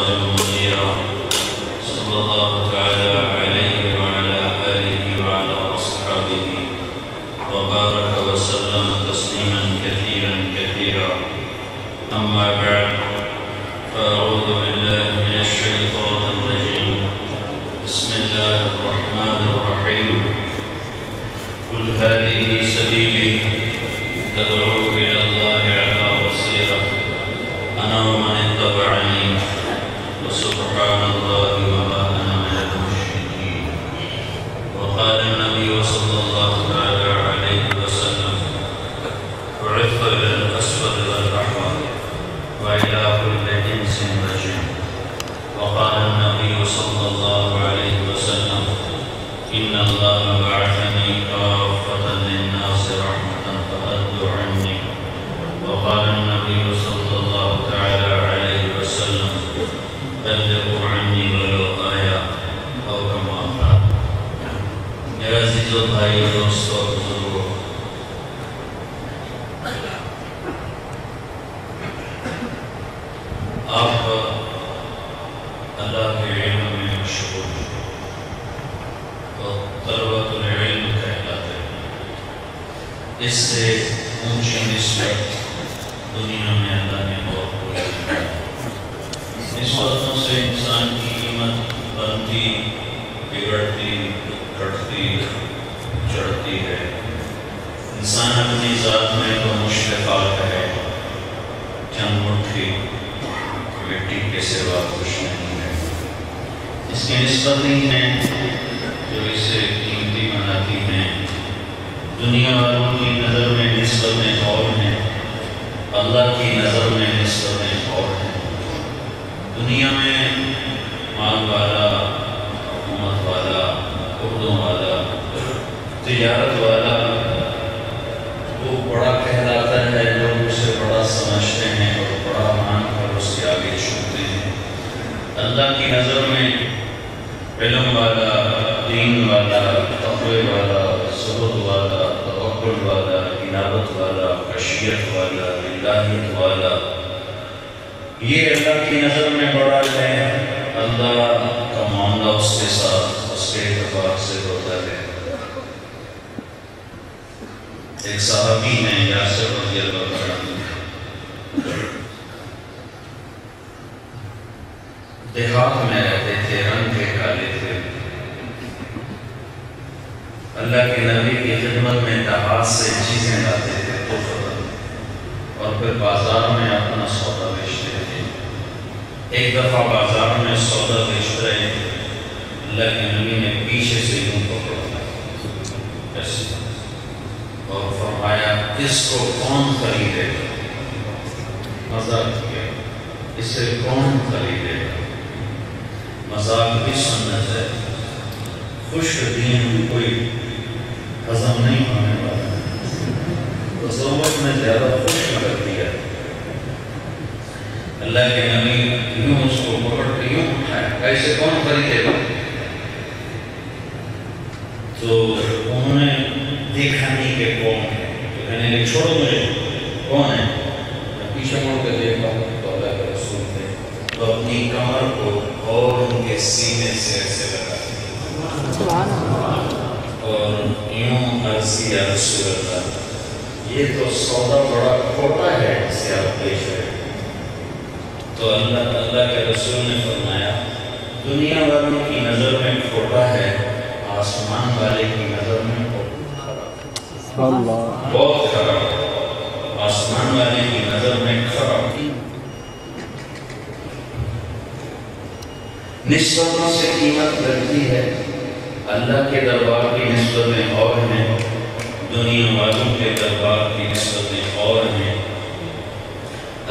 منيرا صلى الله تعالى عليه وعلى آله وعلى أصحابه وبارك وسلم تسليما كثيرا كثيرا. أما بعد، فأعوذ بالله من الشيطان الرجيم. بسم الله الرحمن الرحيم. قل هذه سبيلي أدعو إلى الله على بصيرة أنا ومن اتبعني وسبحان الله وما أنا من المشركين. وقال النبي صلى الله تعالى عليه وسلم: بعثت إلى الأسود والأحمر وإلى كل إنس وجن. وقال النبي صلى الله عليه وسلم: إن الله بعثني كافة للناس رحمة فأدوا عني. وقال النبي صلى الله تعالى عليه وسلم: بلغوا عني ولو آية أو كما قال. میرے عزیز و بھائی دوستو بزرگو، آپ اللہ کے علم میں مشغول اور طلبۃ العلم کہلاتے ہیں. اس سے اونچی نسبت دنیا میں اللہ نے بہت بڑی ہے. نسبتوں سے انسان کی قیمت بنتی، بگڑتی، گھٹتی، چڑھتی ہے. انسان اپنی ذات میں تو مشرفات ہے، چند مٹھی مٹی کے سوا کچھ نہیں ہے. اس کی نسبتیں ہیں جو اسے قیمتی بناتی ہیں. دنیا والوں کی نظر میں نسبتیں اور ہیں، اللہ کی نظر میں نسبتیں اور ہیں. دنیا میں مال والا، حکومت والا، عہدوں والا، تجارت والا وہ بڑا کہلاتا ہے. لوگ اسے بڑا سمجھتے ہیں اور بڑا مان کر اس کے آگے جھکتے ہیں. اللہ کی نظر میں علم والا، دین والا، تقوی والا، زہد والا، توکل والا، انابت والا، خشیت والا، الہیت والا، یہ اللہ کی نظر میں بڑا ہے. اللہ کا معاملہ اس کے ساتھ اس کے اعتبار سے ہوتا ہے. ایک صحابی ہیں یاسر رضی اللہ عنہ، دیہات میں رہتے تھے، رنگ کے کالے تھے. اللہ کے نبی کی خدمت میں دیہات سے چیزیں لاتے تھے اور پھر بازار میں اپنا سودا بیچتے تھے. ایک دفعہ بازار میں سودا بیچ رہے تھے، اللہ کے نبی نے پیچھے سے یوں پکڑا اور فرمایا: اس کو کون خریدے گا؟ مذاق کیا، اسے کون خریدے گا؟ مذاق بھی سنت ہے. خشک دین کوئی ہضم نہیں ہونے والا، تصوف میں زیادہ خشک کر دیا. اللہ کے نبی یوں اس کو پکڑ کے یوں اٹھایا، ایسے کون خریدے گا؟ تو انہوں نے دیکھا نہیں کہ کون ہے، تو کہنے لگے: چھوڑو مجھے، کون ہے؟ میں پیچھے مڑ کے دیکھا تو اللہ کے رسول تھے. تو اپنی کمر کو اور ان کے سینے سے ایسے لگا اور یوں عرضی: یا رسول اللہ، یہ تو سودا بڑا کھوٹا ہے جسے آپ بیچ رہے ہیں. تو اللہ کے رسول نے فرمایا: دنیا والوں کی نظر میں کھوٹا ہے، آسمان والے کی نظر میں بہت خراب. آسمان والے کی نظر میں خراب. نسبتوں سے قیمت بڑھتی ہے. اللہ کے دربار کی نسبتیں اور ہیں، دنیا والوں کے دربار کی نسبتیں اور ہیں.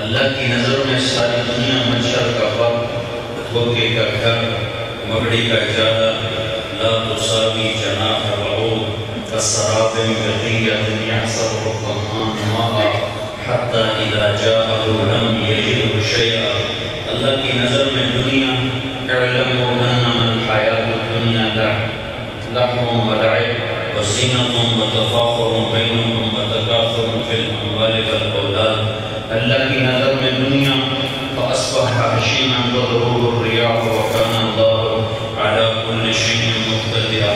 اللہ کی نظر میں ساری دنیا منشر کا پک، دھوکے کا گھر، مگڑی کا جالا، لا تساوی جناح بعوض كالسراب بقية يحسبه الظمآن ماء حتى إذا جاءه لم يجده شيئا. اللہ کی نظر میں دنیا اعلموا انما الحیات الدنیا لهو ولعب وزینة وتفاخر بینکم وتکاثر فی الاموال والأولاد. اللہ کی نظر میں دنیا فأصبح هشيما تذروه الرياح وكان الله على كل شيء مقتدرا.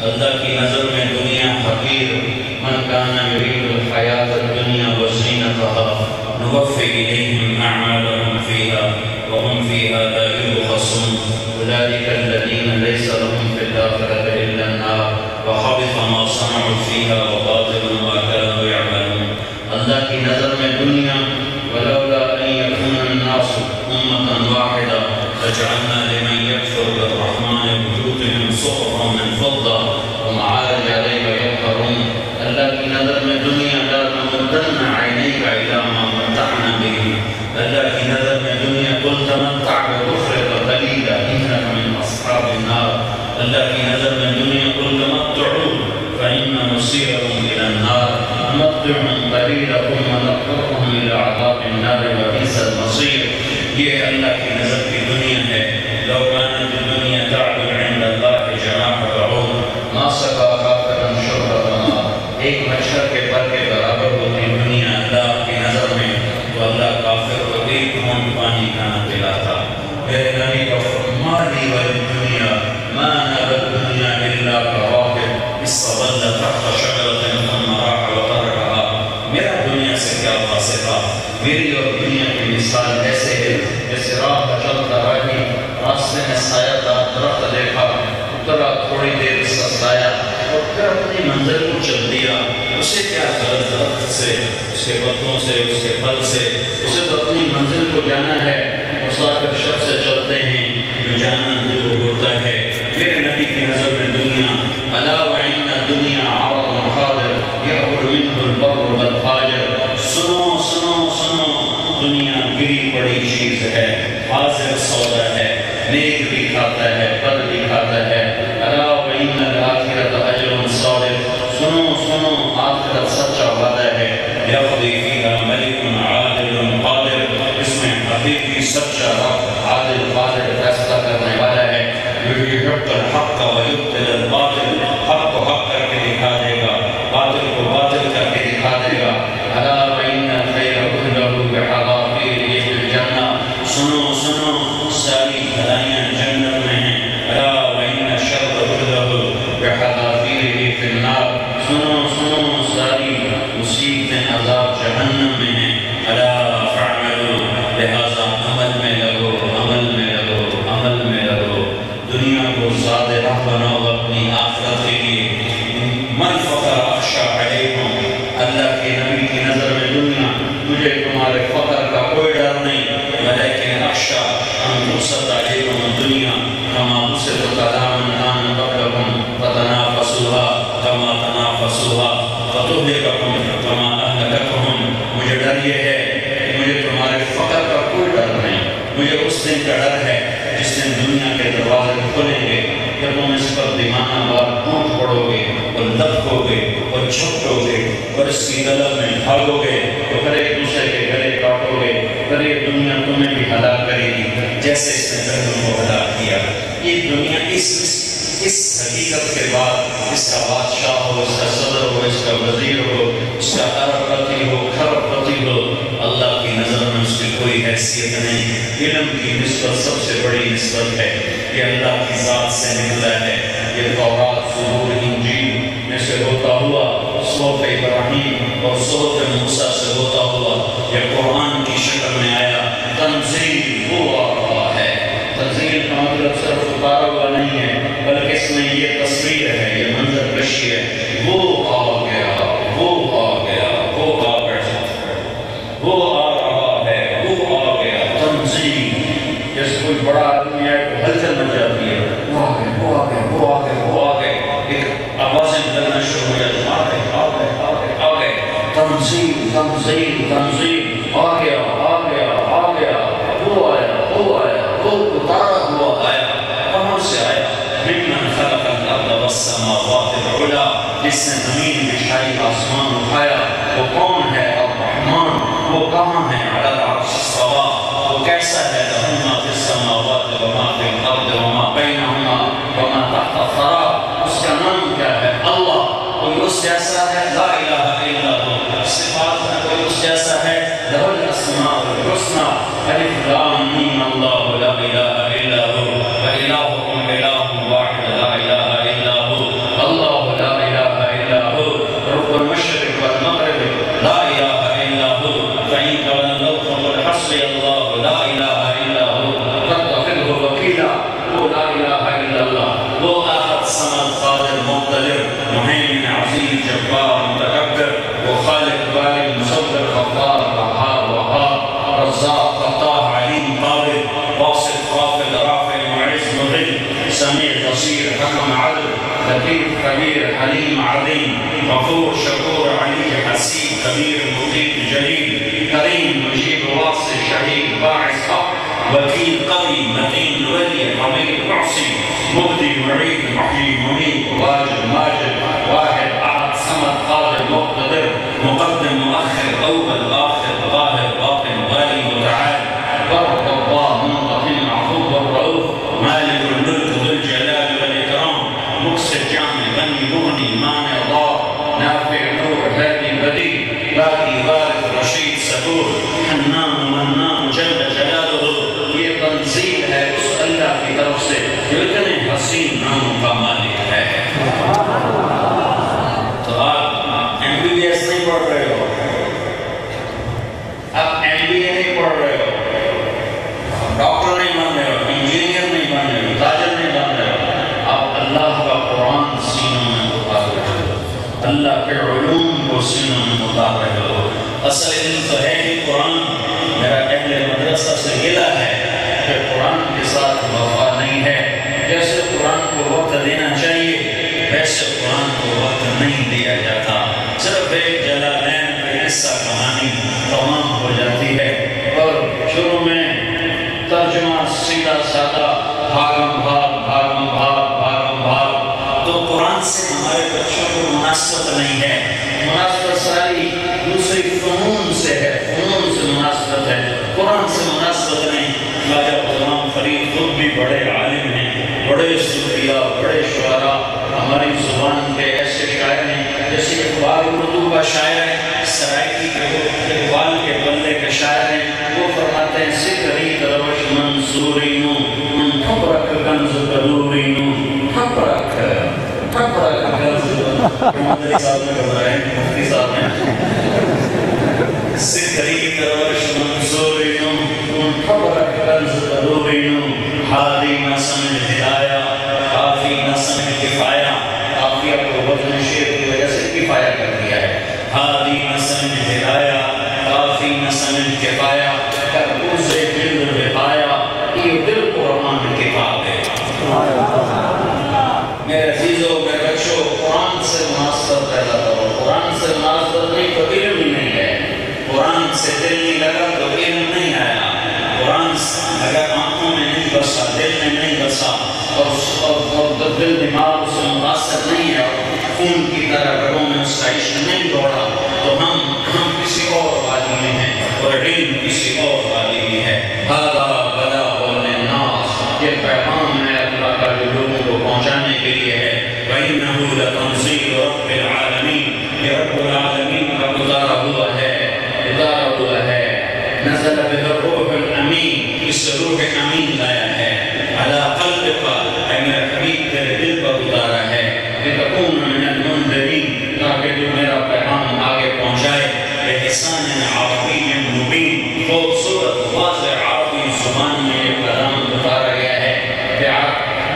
اللہ کی نظر میں دنیا حقیر. من كان يريد الحياة الدنيا وزينتها نوفي إليهم أعمالهم فيها وهم فيها لا يبخسون. أولئك الذين ليس لهم في الآخرة إلا النار وحبط ما صنعوا فيها وباطل ما كانوا يعملون. اللہ کی نظر میں دنیا. ولولا أن يكون الناس أمة واحدة لجعلنا لمن يكفر بالرحمن بيوتهم سقفا من فضة ومعارج عليها يظهرون. اللہ کی نظر میں دنیا. لا تمدن عينيك إلى ما متعنا به. اللہ کی نظر میں دنیا. قل تمتع بكفرك قليلا إنك من أصحاب النار. اللہ کی نظر میں دنیا. قل تمتعوا فإن مصيرهم إلى النار. نمتعهم قليلا ثم نضطرهم إلى عذاب النار وبئس المصير. یہ اللہ کی نظر کی دنیا ہے. لو كانت الدنيا تعدل عند الله جناح بعوض ما سقى كافرا شربة ماء. ایک مچھر کے پر کے برابر ہوتی دنیا اللہ کی نظر میں. تو اللہ کافر کو ایک گھونٹ پانی کا نہ پلاتا. میرے نبی کا فرما لی والدنیا ما نبى الدنيا إلا كواكب استظل تحت شجرة ثم راح وتركها. میرا دنیا سے کیا واسطہ. میری اور دنیا کی مثال ایسے ہے جیسے راہ پر چلتا راہی راستے میں سایہ دار درخت دیکھا, اترا تھوڑی دیر اس کا سایہ اور پھر اپنی منزل کو چل دیا. اسے کیا غلط درخت سے, اس کے پتوں سے, اس کے پھل سے. اسے تو اپنی منزل کو جانا ہے. مسافر شب سے چلتے ہیں جو جانا دل ہوتا ہے. میرے نبی کی نظر میں دنیا. الا وإن الدنيا عرض خاضر يأكل منه البر والفاجر. سنو سنو سنو, دنیا گری پڑی چیز ہے, حاضر سودا ہے. نیک بھی کھاتا ہے, بد بھی کھاتا ہے. الا وإن الآخرة أجر صادق. سنو سنو, آخرت سچا وعدہ ہے. يقضي فيها ملك عادل قادر. اس میں حقیقی سچا عادل قادر فیصلہ کرنے والا ہے. يحق الحق ويبطل الباطل. حق کو حق کر کے دکھا دے گا, باطل کو باطل کر کے دکھا دے گا. الا وإن الخير كله بحذافيره في الجنة. سنو سنو, ساری بھلائیاں جنت میں ہیں. الا وإن الشر كله بحذافيره في النار. سنو سنو, ساری مصیبتیں عذاب جہنم میں ہیں. الا فاعملوا, لہذا عمل میں لگو, عمل میں لگو, عمل میں لگو. دنیا کو زیادہ راہ بناؤ اپنی آخرت کے لیے. من فقر اخشى علیکم. اللہ کے نبی کی نظر میں دنیا. مجھے تمہارے فقر کا کوئی ڈر نہیں. ولیکن اخشى ان تبسط علیکم الدنیا کما بسطت علی من کان قبلکم فتنافسوها کما تنافسوها فتهلكکم کما اهلکتهم. مجھے ڈر یہ ہے کہ مجھے تمہارے فقر کا کوئی ڈر نہیں. مجھے اس دن کا ڈر ہے جس دن دنیا کے دروازے کھلیں گے, کہ تم اس پر دیوانہ وار ٹوٹ پڑو گے اور لپکو گے اور چھپٹو گے اور اس کی طلب میں بھاگو گے تو پھر ایک دوسرے کے گلے کاٹو گے. پھر یہ دنیا تمہیں بھی ہلاک کرے گی جیسے اس نے پہلوں کو ہلاک کیا. یہ دنیا اس حقیقت کے بعد اس کا بادشاہ ہو, اس کا صدر ہو, اس کا وزیر ہو, اس کا ارب پتی ہو, کھرب پتی ہو, اللہ کی نظر میں اس کی کوئی حیثیت نہیں. علم کی نسبت سب سے بڑی نسبت ہے. یہ اللہ کی ذات سے نکلا ہے. یہ تورات, زبور, انجیل میں سے ہوتا ہوا صحف ابراہیم اور صحف موسیٰ سے ہوتا ہوا یہ قرآن کی شکل میں آیا. تنزیل وہ آ رہا ہے. تنزیل کا مطلب صرف اتارا ہوا نہیں ہے بلکہ اس میں یہ تصویر ہے, یہ منظر کشی ہے. وہ آ گیا, وہ آ گیا, وہ آ بیٹھا, وہ آ رہا ہے, وہ آ گیا. تنزیل جیسے کوئی بڑا آدمی ہے تو ہلچل مچ جاتی ہے. وہ آ گئے, وہ آ گئے, وہ آ گئے, وہ آ گئے. ایک آوازیں نکلنا شروع ہو جاتی. آ گئے, آ گئے, آ گئے, آ گئے. تنزیل, تنزیل, تنزیل. آ گیا, آ گیا, آ گیا. وہ آیا, وہ آیا, وہ اتارا ہوا آیا. کہاں سے آیا؟ ممن خلق الارض والسماوات العلی. جس نے زمین بچھائی, آسمان اٹھایا. وہ کون ہے؟ الرحمن. وہ کہاں ہے؟ علی العرش استوى. وہ کیسا ہے؟ له ما فی السماوات وما فی الارض وما بینہما وما تحت الثری. اس کا نام کیا ہے؟ اللہ. کوئی اس جیسا ہے؟ لا الہ الا اللہ. صفات میں کوئی اس جیسا ہے؟ له الاسماء الحسنى. الف لام إله إلا هو وإلهكم إله واحد لا إله إلا هو الله لا إله إلا هو رب المشرق والمغرب لا إله إلا هو فإن تولوا فقل حسبي الله لا إله إلا هو فاتخذه وكيلا هو لا إله إلا الله هو أحد صمد قادر مقتدر مهيمن عزيز جبار متكبر وخالق بارئ مصور غفار قهار وهاب رزاق فتاح عليم قادر واصل خافض رافع معز مذل سميع بصير حكم عدل لطيف خبير حليم عظيم غفور شكور علي حسيب كبير مطيع جليل كريم مجيب واصل شهيد باعث حق وكيل قوي متين ولي حميد معصي مبدي معيد محيي مميت واجد ماجد واحد احد صمد قادر مقتدر مقدم مؤخر اول اخر ظاهر باطن غالي متعال بر الله منتقم عفو الرؤوف مالك الملك ذو الجلال والاكرام مقصد جامع غني مغني مانع ضار نافع نور هادي بديع باقي وارث رشيد سبور حنان منان جل جلاله یہ تنزیل ہے اس اللہ کی طرف سے جو اتنے حسین نام کا مالک ہے. تو آپ MBBS نہیں پڑھ رہے ہو, آپ MBA نہیں پڑھ رہے ہو, ڈاکٹر نہیں بن رہے ہو, انجینئر نہیں بن رہے ہو, تاجر نہیں بن رہے ہو, آپ اللہ کا قرآن سینوں میں اتار رہے ہو, اللہ کے علوم کو سینوں میں اتار رہے ہو. اصل علم تو ہے کہ قرآن. میرا اہل مدرسہ سے گلہ ہے کہ قرآن کے ساتھ وفا نہیں ہے. جیسے قرآن کو وقت دینا چاہیے ویسے قرآن کو وقت نہیں دیا جاتا. صرف ایک جلالین کا حصہ کہانی تمام ہو جاتی ہے اور شروع میں ترجمہ سیدھا سادہ بھاگم بھاگ بھاگم بھاگ بھاگم بھاگ. تو قرآن سے ہمارے بچوں کو مناسبت نہیں ہے. مناسبت ساری دوسری فنون سے ہے, فنون سے مناسبت ہے, قرآن سے مناسبت نہیں. خواجہ غلام فرید خود بھی بڑے عالم ہیں, بڑے صوفیاء, بڑے شعراء. ہماری زبان کے ایسے شاعر ہیں جیسے اقبال اردو کا شاعر ہے, سرائکی کے اقبال کے بلے کے شاعر ہیں. وہ فرماتے ہیں سکری دروش منصورینو من تھپرک گنز قدورینو تھپرک گنز مدری صاحب نے گھبرائے, مفتی صاحب نے سکری دروش منصورینو من تھپرک گنز قدورینو حادی نہ سمجھ ہدایہ کافی نہ سمجھ کفایہ. کافیہ کو وزن شیر کی وجہ سے کفایہ کر دیا ہے. حادی نہ سمجھ ہدایہ کافی نہ سمجھ کفایہ کر اسے دل بہایا یہ دل قرآن کتاب ہے. میرے عزیزوں میرے بچوں, قرآن سے مناسبت پیدا کرو. قرآن سے مناسبت نہیں تو علم ہی نہیں ہے. قرآن سے دل نہیں لگا تو علم نہیں آیا. قرآن اگر آنکھوں میں نہیں بسا, دل میں نہیں بسا اور دل دماغ سے مناسب نہیں ہے اور خون کی طرح رگوں میں اس کا عشق نہیں دوڑا تو ہم کسی اور وادی میں ہیں اور علم کسی اور وادی میں ہے. هذا بلاغ للناس, یہ پیغام ہے اللہ کا جو لوگوں کو پہنچانے کے لیے ہے. وَإِنَّهُ لَتَنزِيلُ رَبِّ الْعَالَمِينَ, یہ رب العالمین کا اتارا ہوا ہے, اتارا ہوا ہے. نزل به الروح الامین, اس روح امین لایا ہے. علی قلبک, اے میرے حبیب تیرے دل پر اتارا ہے. لتکون من المنذرین, تاکہ تو میرا پیغام آگے پہنچائے. بلسان عربی مبین, خوبصورت واضح عربی زبان میں یہ کلام اتارا گیا ہے.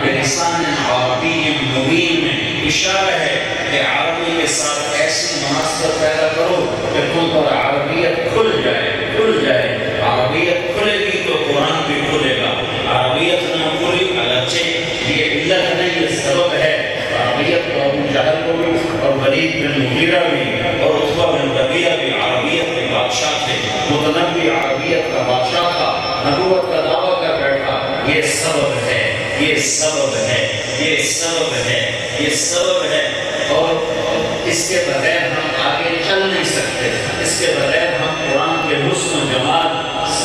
بلسان عربی مبین میں اشارہ ہے کہ عربی کے ساتھ ایسی مناسبت پیدا کرو کہ تم پر عربیت کھل جائے, کھل جائے. عربیت کھلے گی تو قرآن بھی کھلے گا. عربیت نہ کھلی اگرچہ یہ علت نہیں, یہ سبب ہے. عربیت کو ابو جہل کو بھی اور ولید بن مغیرہ بھی اور عتبہ بن ربیعہ بھی عربیت کے بادشاہ تھے. متنبی عربیت کا بادشاہ تھا, نبوت کا دعویٰ کر بیٹھا. یہ سبب ہے, یہ سبب ہے, یہ سبب ہے, یہ سبب ہے. اور اس کے بغیر ہم آگے چل نہیں سکتے. اس کے بغیر ہم قرآن کے حسن و جمال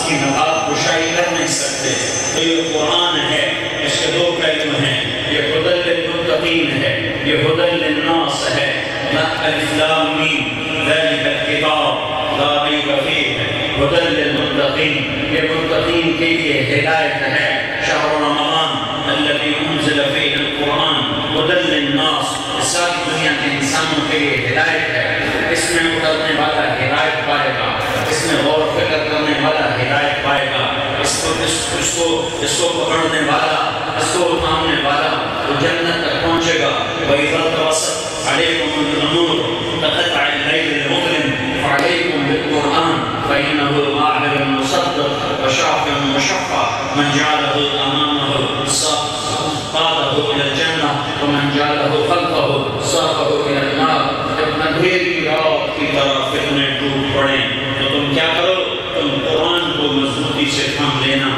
کی نقاب کشائی کر نہیں سکتے. تو یہ قرآن ہے, اس کے دو پہلو ہیں. یہ ہدی للمتقین ہے, یہ ہدی للناس ہے. نہ الف لام میم ذالک الکتاب لا ریب فیہ, ہدی للمتقین, یہ متقین کے لیے ہدایت ہے, شهر رمضان الذي انزل فيه القرآن هدى للناس، ساری دنیا کے انسانوں کے لیے ہدایت ہے، اس میں اترنے والا ہدایت پائے گا، اس میں غور و فکر کرنے والا ہدایت پائے گا، اس کو پکڑنے والا، اس کو اتھامنے والا وہ جنت تک پہنچے گا۔ وَإِذَا تَوَسَّطَ عَلَيْكُمُ الْأُمُورُ كَقِطْعِ اللَّيْلِ الْمُظْلِمِ فَعَلَيْكُمْ بِالْقُرْآنِ فَإِنَّهُ مَاهِرٌ مُصَدِّقٌ وَشَافٍ مُشَفَّعٌ مَنْ جَعَلَهُ أَمَامَهُ قاده إلى الجنة ومن جعله خلفه ساقه إلى النار۔ جب اندھیری رات کی طرح فتنے ٹوٹ پڑیں تو تم کیا کرو؟ تم قرآن کو مضبوطی سے تھام لینا۔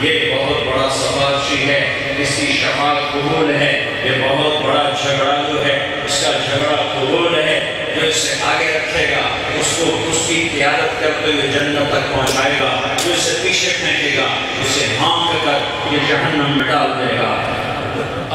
یہ بہت بڑا سفارشی ہے، اس کی شفاعت قبول ہے۔ یہ بہت بڑا جھگڑا جو ہے، اس کا جھگڑا قبول ہے۔ جو اسے آگے رکھے گا اس کو اس کی قیادت کرتے ہوئے جنت تک پہنچائے گا، جو اسے پیچھے پھینکے گا اسے ہانک کر یہ جہنم میں ڈال دے گا۔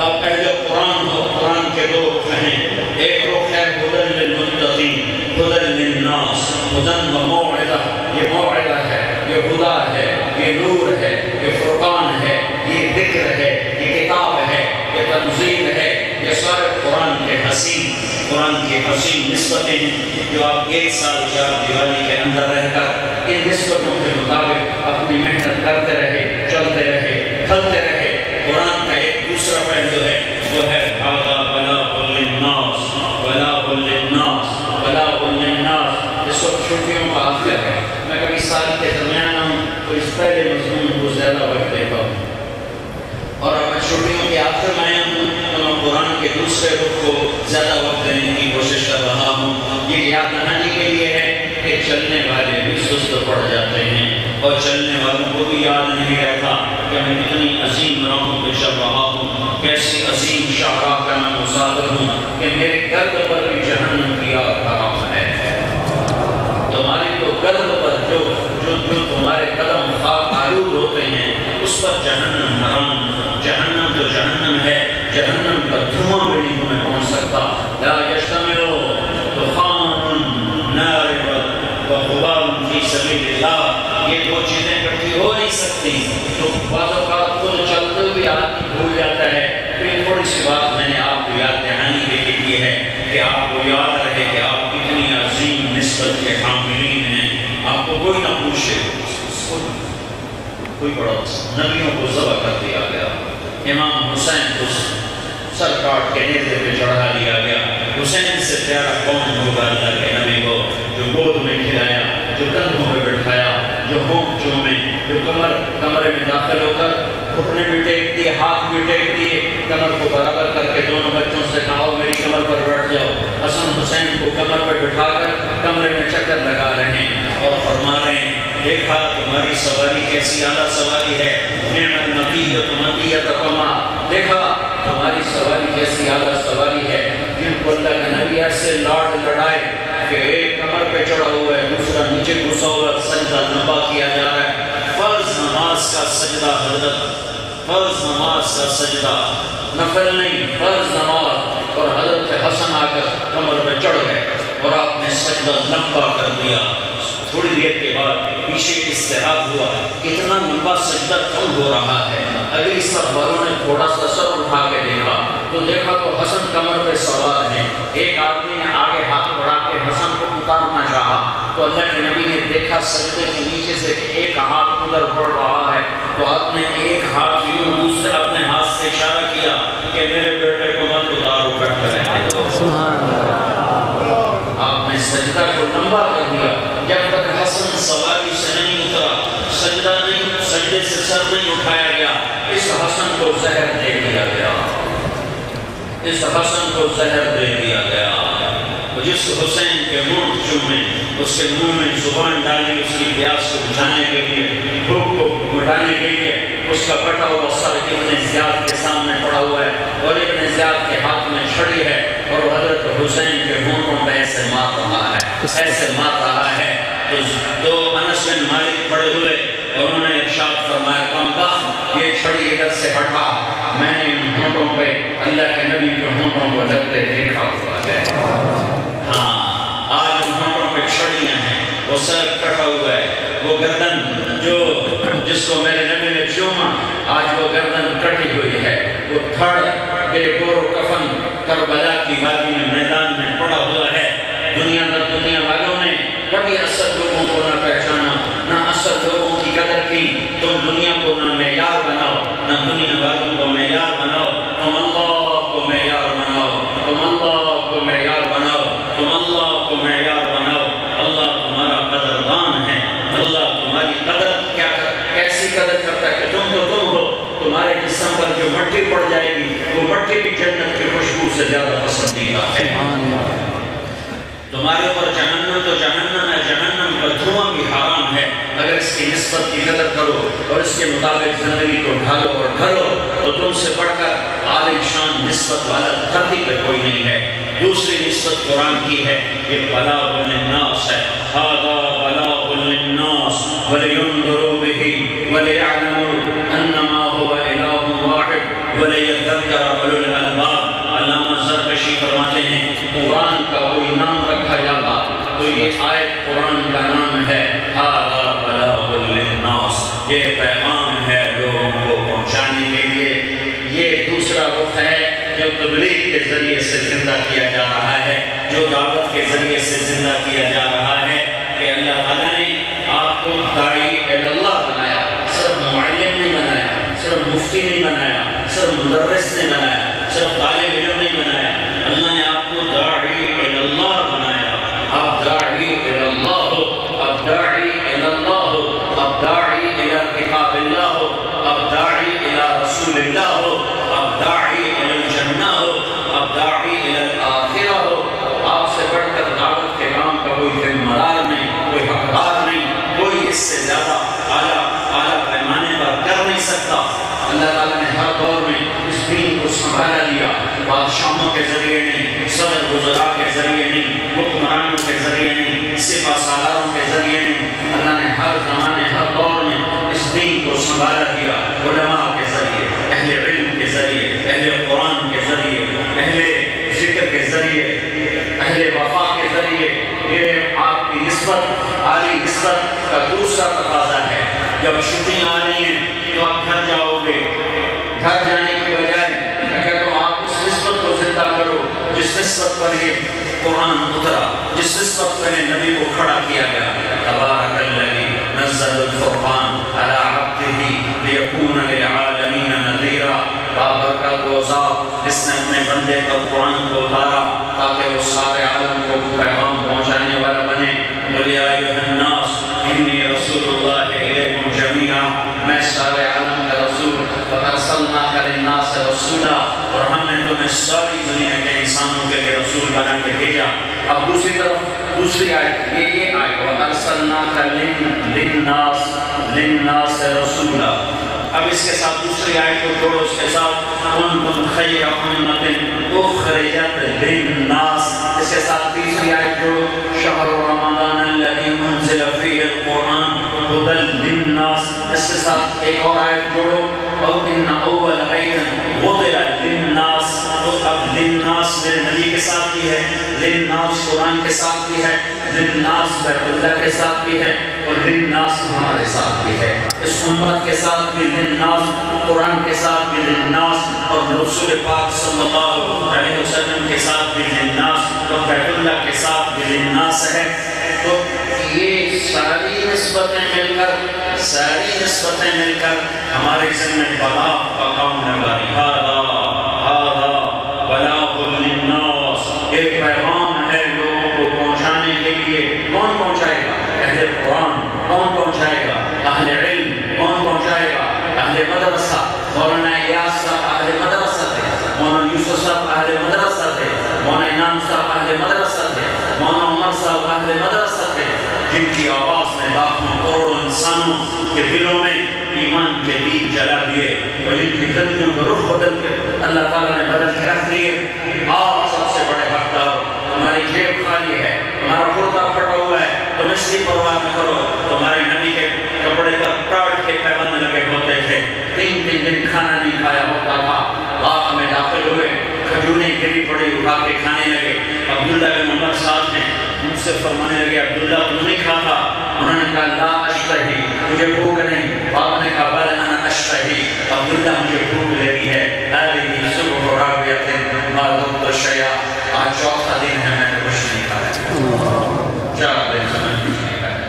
آپ اہل قرآن ہو، قرآن کے دو رخ ہیں، ایک رخ ہے ہدی للمتقین، ہدی للناس، ہدی و موعظہ، یہ موعظہ ہے، یہ خدا ہے، یہ نور ہے، یہ فرقان ہے، یہ ذکر ہے، یہ کتاب ہے، یہ تنزیل ہے، یہ سارے قرآن کے حسین، قرآن کی حسین نسبتیں ہیں جو آپ ایک سال چار دیوالی کے اندر رہ کر ان نسبتوں کے مطابق اپنی محنت کرتے رہے، چلتے رہے، کھلتے رہے۔ قرآن کا ایک دوسرا پہلو ہے وہ ہے بلاغ للناس، بلاغ للناس، بلاغ للناس۔ اس وقت چھٹیوں کا آخر ہے، میں کبھی سال کے درمیان ہوں تو اس پہلے مضمون کو زیادہ وقت دیتا ہوں، اور اب میں چھٹیوں کے آخر میں ہوں تو میں قرآن کے دوسرے رخ کو زیادہ وقت دینے کی کوشش کر رہا ہوں۔ یہ یاد دہانی کے لیے ہے کہ چلنے والے بھی سست پڑ جاتے ہیں، اور چلنے والوں کو بھی یاد نہیں رہتا کہ میں کتنی عظیم راہوں پہ چل رہا ہوں، کیسی عظیم شاہراہ کا میں مسافر ہوں کہ میرے گرد پر بھی جہنم کی آگ حرام ہے۔ تمہاری تو گرد پر جو تمہارے قدم خاک آلود ہوتے ہیں اس پر جہنم حرام، جہنم تو جہنم ہے، جہنم کا دھواں بھی نہیں تمہیں پہنچ سکتا۔ لا یجتمع دخان نار وغبار فی سبیل اللہ، یہ دو چیزیں اکٹھی ہو نہیں سکتی۔ تو بعض اوقات خود چلتے ہوئے آدمی بھول جاتا ہے، تو یہ تھوڑی سی بات میں نے آپ کو یاد دہانی کے لیے ہے کہ آپ کو یاد رہے کہ آپ کتنی عظیم نسبت کے حاملین ہیں۔ آپ کو کوئی نہ پوچھے، کوئی بڑا نبیوں کو ذبح کر دیا گیا، امام حسین کو سر کاٹ کے نیزے پہ چڑھا دیا گیا۔ حسین سے پیارا کون ہوگا اللہ کے نبی کو، جو گود میں کھلایا، جو کندھوں پہ بٹھایا، جو ہونٹ چومے، جو کمرے میں داخل ہو کر گھٹنے بھی ٹیک دیے، ہاتھ بھی ٹیک دیے، کمر کو برابر کر کے دونوں بچوں سے کہا میری کمر پر بیٹھ جاؤ۔ حسن حسین کو کمر پر بٹھا کر کمرے میں چکر لگا رہے ہیں اور فرما رہے ہیں دیکھا تمہاری سواری کیسی اعلیٰ سواری ہے، نعمت نقیت مطیت قما، دیکھا تمہاری سواری کیسی اعلیٰ سواری ہے۔ جن کو اللہ کے نبی ایسے لاڈ لڑائے کہ ایک کمر پہ چڑھا ہوا ہے، دوسرا نیچے گھسا ہوا، سجدہ لمبا کیا جا رہا ہے۔ فرض نماز کا سجدہ حضرت، فرض نماز کا سجدہ، نفل نہیں، فرض نماز، اور حضرت حسن آ کر کمر پہ چڑھ گئے اور آپ نے سجدہ لمبا کر دیا۔ تھوڑی دیر کے بعد پیچھے استحاب ہوا، اتنا لمبا سجدہ کم ہو رہا ہے۔ اگلی سب والوں نے تھوڑا سا سر اٹھا کے دیکھا تو حسن کمر پہ سوار ہیں۔ ایک آدمی نے آگے ہاتھ بڑھا کے حسن کو اتارنا چاہا تو اللہ کے نبی نے دیکھا سجدے کے نیچے سے کہ ایک ہاتھ ادھر بڑھ رہا ہے، تو آپ نے ایک ہاتھ یوں دوسرے اپنے ہاتھ سے اشارہ کیا کہ میرے بیٹے کو مت اتارو، بیٹھ کر رہنے دو۔ آپ نے سجدہ کو لمبا کر دیا۔ جب تک حسن سواری سے نہیں اترا، سجدہ نہیں، سجدے سے سر نہیں اٹھایا گیا، اس حسن کو زہر دے دیا گیا، اس حسن کو زہر دے دیا گیا۔ جس حسین کے منہ چومے، اس کے منہ میں زبان ڈالی، اس کی پیاس کو بجھانے کے لیے، بھوک کو مٹانے کے لیے، اس کا کٹا ہوا سر ابن زیاد کے سامنے پڑا ہوا ہے اور ابن زیاد کے ہاتھ میں چھڑی ہے اور حضرت حسین کے ہونٹوں پہ ایسے مار رہا ہے، ایسے مار رہا ہے۔ تو دو انس بن مالک پڑے ہوئے اور انہوں نے ارشاد فرمایا کہا یہ چھڑی ادھر سے ہٹا، میں نے ان ہونٹوں پہ اللہ کے نبی کے ہونٹوں کو لگتے دیکھا ہوا ہے۔ ہاں آج ان ہونٹوں پہ چھڑیاں ہیں، وہ سر کٹا ہوا ہے، وہ گردن جو جس کو میرے نبی نے چوما آج وہ گردن کٹی ہوئی ہے، وہ دھڑ بے گور و کفن کربلا کی وادی میں میدان میں پڑا ہوا ہے۔ دنیا والوں نے کبھی اصل لوگوں کو نہ پہچانا، نہ اصل لوگوں کی قدر کی۔ تم دنیا کو نہ معیار بناؤ، نہ دنیا والوں کو معیار بناؤ، تم اللہ کو معیار بناؤ، تم اللہ کو معیار بناؤ، تم اللہ کو معیار بناؤ۔ اللہ تمہارا قدردان ہے، اللہ تمہاری قدر کیسی قدر کرتا ہے کہ تم ہو، تمہارے جسم پر جو مٹی پڑ جائے گی وہ مٹی بھی جنت کی خوشبو سے زیادہ پسندیدہ ہے۔ تمہارے اوپر جہنم تو جہنم ہے، جہنم کا دھواں بھی حرام ہے۔ اگر اس کی نسبت کی قدر کرو اور اس کے مطابق زندگی کو ڈھالو اور ڈھلو تو تم سے بڑھ کر عالی شان نسبت والا دھرتی پہ کوئی نہیں ہے۔ دوسری نسبت قرآن کی ہے، یہ بلاغ للناس ہے۔ ھذا بلاغ للناس ولینذروا بہ وليعلموا انما هو الہ واحد وليذکر اولو الالباب۔ علامہ زرکشی فرماتے ہیں قرآن کا کوئی نام رکھا جاتا تو یہ آیت قرآن کا نام ہے۔ ھذا بلاغ للناس، یہ پیغام ہے لوگوں کو پہنچانے کے لیے۔ یہ دوسرا رخ ہے جو تبلیغ کے ذریعے سے زندہ کیا جا رہا ہے، جو دعوت کے ذریعے سے زندہ کیا جا رہا ہے کہ اللہ تعالیٰ نے آپ کو داعی اللہ بنایا، صرف معلم نہیں بنایا، صرف مفتی نہیں بنایا، صرف مدرس نہیں بنایا، صرف طالب علم نہیں بنایا۔ اللہ نے آپ کو داعی اللہ بنایا۔ آپ داعی اللہ ہو، آپ داعی اللہ ہو، آپ داعی الی کتاب اللہ ہو، آپ داعی الی رسول اللہ ہو، آپ داعی الی الجنہ ہو، آپ داعی الی الآخرہ ہو۔ آپ سے بڑھ کر دعوت کے کام کا کوئی ذمہ دار نہیں، کوئی حقدار نہیں، کوئی اس سے زیادہ اعلیٰ پیمانے پر کر نہیں سکتا۔ اللہ تعالیٰ نے ہر دور میں اس دین کو سنبھالا لیا، بادشاہوں کے ذریعے نہیں، صدر وزراء کے ذریعے نہیں، حکمرانوں کے ذریعے نہیں، سپہ سالاروں کے ذریعے نہیں۔ اللہ نے ہر زمانے ہر دور میں اس دین کو سنبھالا لیا، علماء کے ذریعے، اہل علم کے ذریعے، اہل قرآن کے ذریعے، اہل ذکر کے ذریعے، اہل وفا کے ذریعے۔ یہ آپ کی نسبت، عالی نسبت کا دوسرا تقاضا ہے۔ جب چھٹیاں آ رہی ہیں تو آپ گھر جاؤ گے، گھر جانے کی بجائے اگر تو آپ اس نسبت کو زندہ کرو جس نسبت پر یہ قرآن اترا، جس نسبت پر نبی کو کھڑا کیا گیا۔ تبارک الذی نزل الفرقان علی عبدہ لیکون للعالمین نذیرا۔ بابرکت و ذات جس نے اپنے بندے پر قرآن کو اتارا تاکہ وہ سارے عالم کو پیغام پہنچانے والا بنے۔ قل یا ایھا الناس انی رسول اللہ الیکم جمیعا، میں سارے عالم کا رسول، وارسلناک للناس رسولا، اور ہم نے تمہیں ساری دنیا کے انسانوں کے لیے رسول بنا کے بھیجا۔ اب دوسری طرف دوسری آیت یہ آیت وارسلناک للناس رسولا۔ اب اس کے ساتھ دوسری آیت کو جوڑو، اس کے ساتھ کنتم خیر امۃ اخرجت للناس، اس کے ساتھ تیسری آیت جوڑو، شہر رمضان الذی انزل فیہ القرآن ھدی للناس، اس کے ساتھ ایک اور آیت جوڑو، اور ان اول بیت وضع للناس۔ تو اب للناس میرے نبی کے ساتھ بھی ہے، للناس قرآن کے ساتھ بھی ہے، للناس بیت اللہ کے ساتھ بھی ہے، اور للناس ہمارے ساتھ بھی ہے، اس امت کے ساتھ بھی للناس، قرآن کے ساتھ بھی للناس، اور رسول پاک صلی اللہ علیہ وسلم کے ساتھ بھی للناس، اور بیت اللہ کے ساتھ بھی للناس ہے۔ تو یہ ساری نسبتیں مل کر ہمارے ذمہ بلاغ کا کام لگاری۔ ھذا بلاغ للناس، ایک پیغام ہے لوگوں کو پہنچانے کے لیے۔ کون پہنچائے گا؟ اہل قرآن۔ کون پہنچائے گا؟ اہل علم۔ کون پہنچائے گا؟ اہل مدرسہ۔ مولانا الیاس صاحب اہل مدرسہ تھے، مولانا یوسف صاحب اہل مدرسہ تھے، مولانا انعام صاحب اہل مدرسہ تھے، مولانا عمر صاحب اہل مدرسہ تھے، جن کی آواز نے لاکھوں کروڑوں انسانوں کے دلوں میں ایمان کے دین جلا دیے، اور جن کی زندگیوں کا رخ بدل کے اللہ تعالیٰ نے بدل کے رکھ دیے۔ آپ سب سے بڑے حقدار، ہماری جیب خالی ہے، ہمارا کرتا پھٹا ہوا ہے، تم اس کی پرواہ نہ کرو۔ تمہارے نبی کے کپڑے پر ٹاٹ کے پیبند لگے ہوتے تھے، 3 دن کھانا نہیں کھایا ہوتا تھا۔ باغ میں داخل ہوئے، کھجوریں گری پڑی، اٹھا کے کھانے لگے۔ عبداللہ بن عمر صاحب نے مجھ سے فرمانے لگے، عبداللہ تم نہیں کھاتا؟ انہوں نے کہا لا اشتہی، مجھے بھوک نہیں۔ باپ نے کہا بل انا اشتہی، عبداللہ مجھے بھوک لگی ہے۔ هذه صبح رابعة ما ذقت شيئا، آج چوتھا دن ہے میں نے کچھ نہیں کھایا، 4 دن سے میں کچھ نہیں کھایا،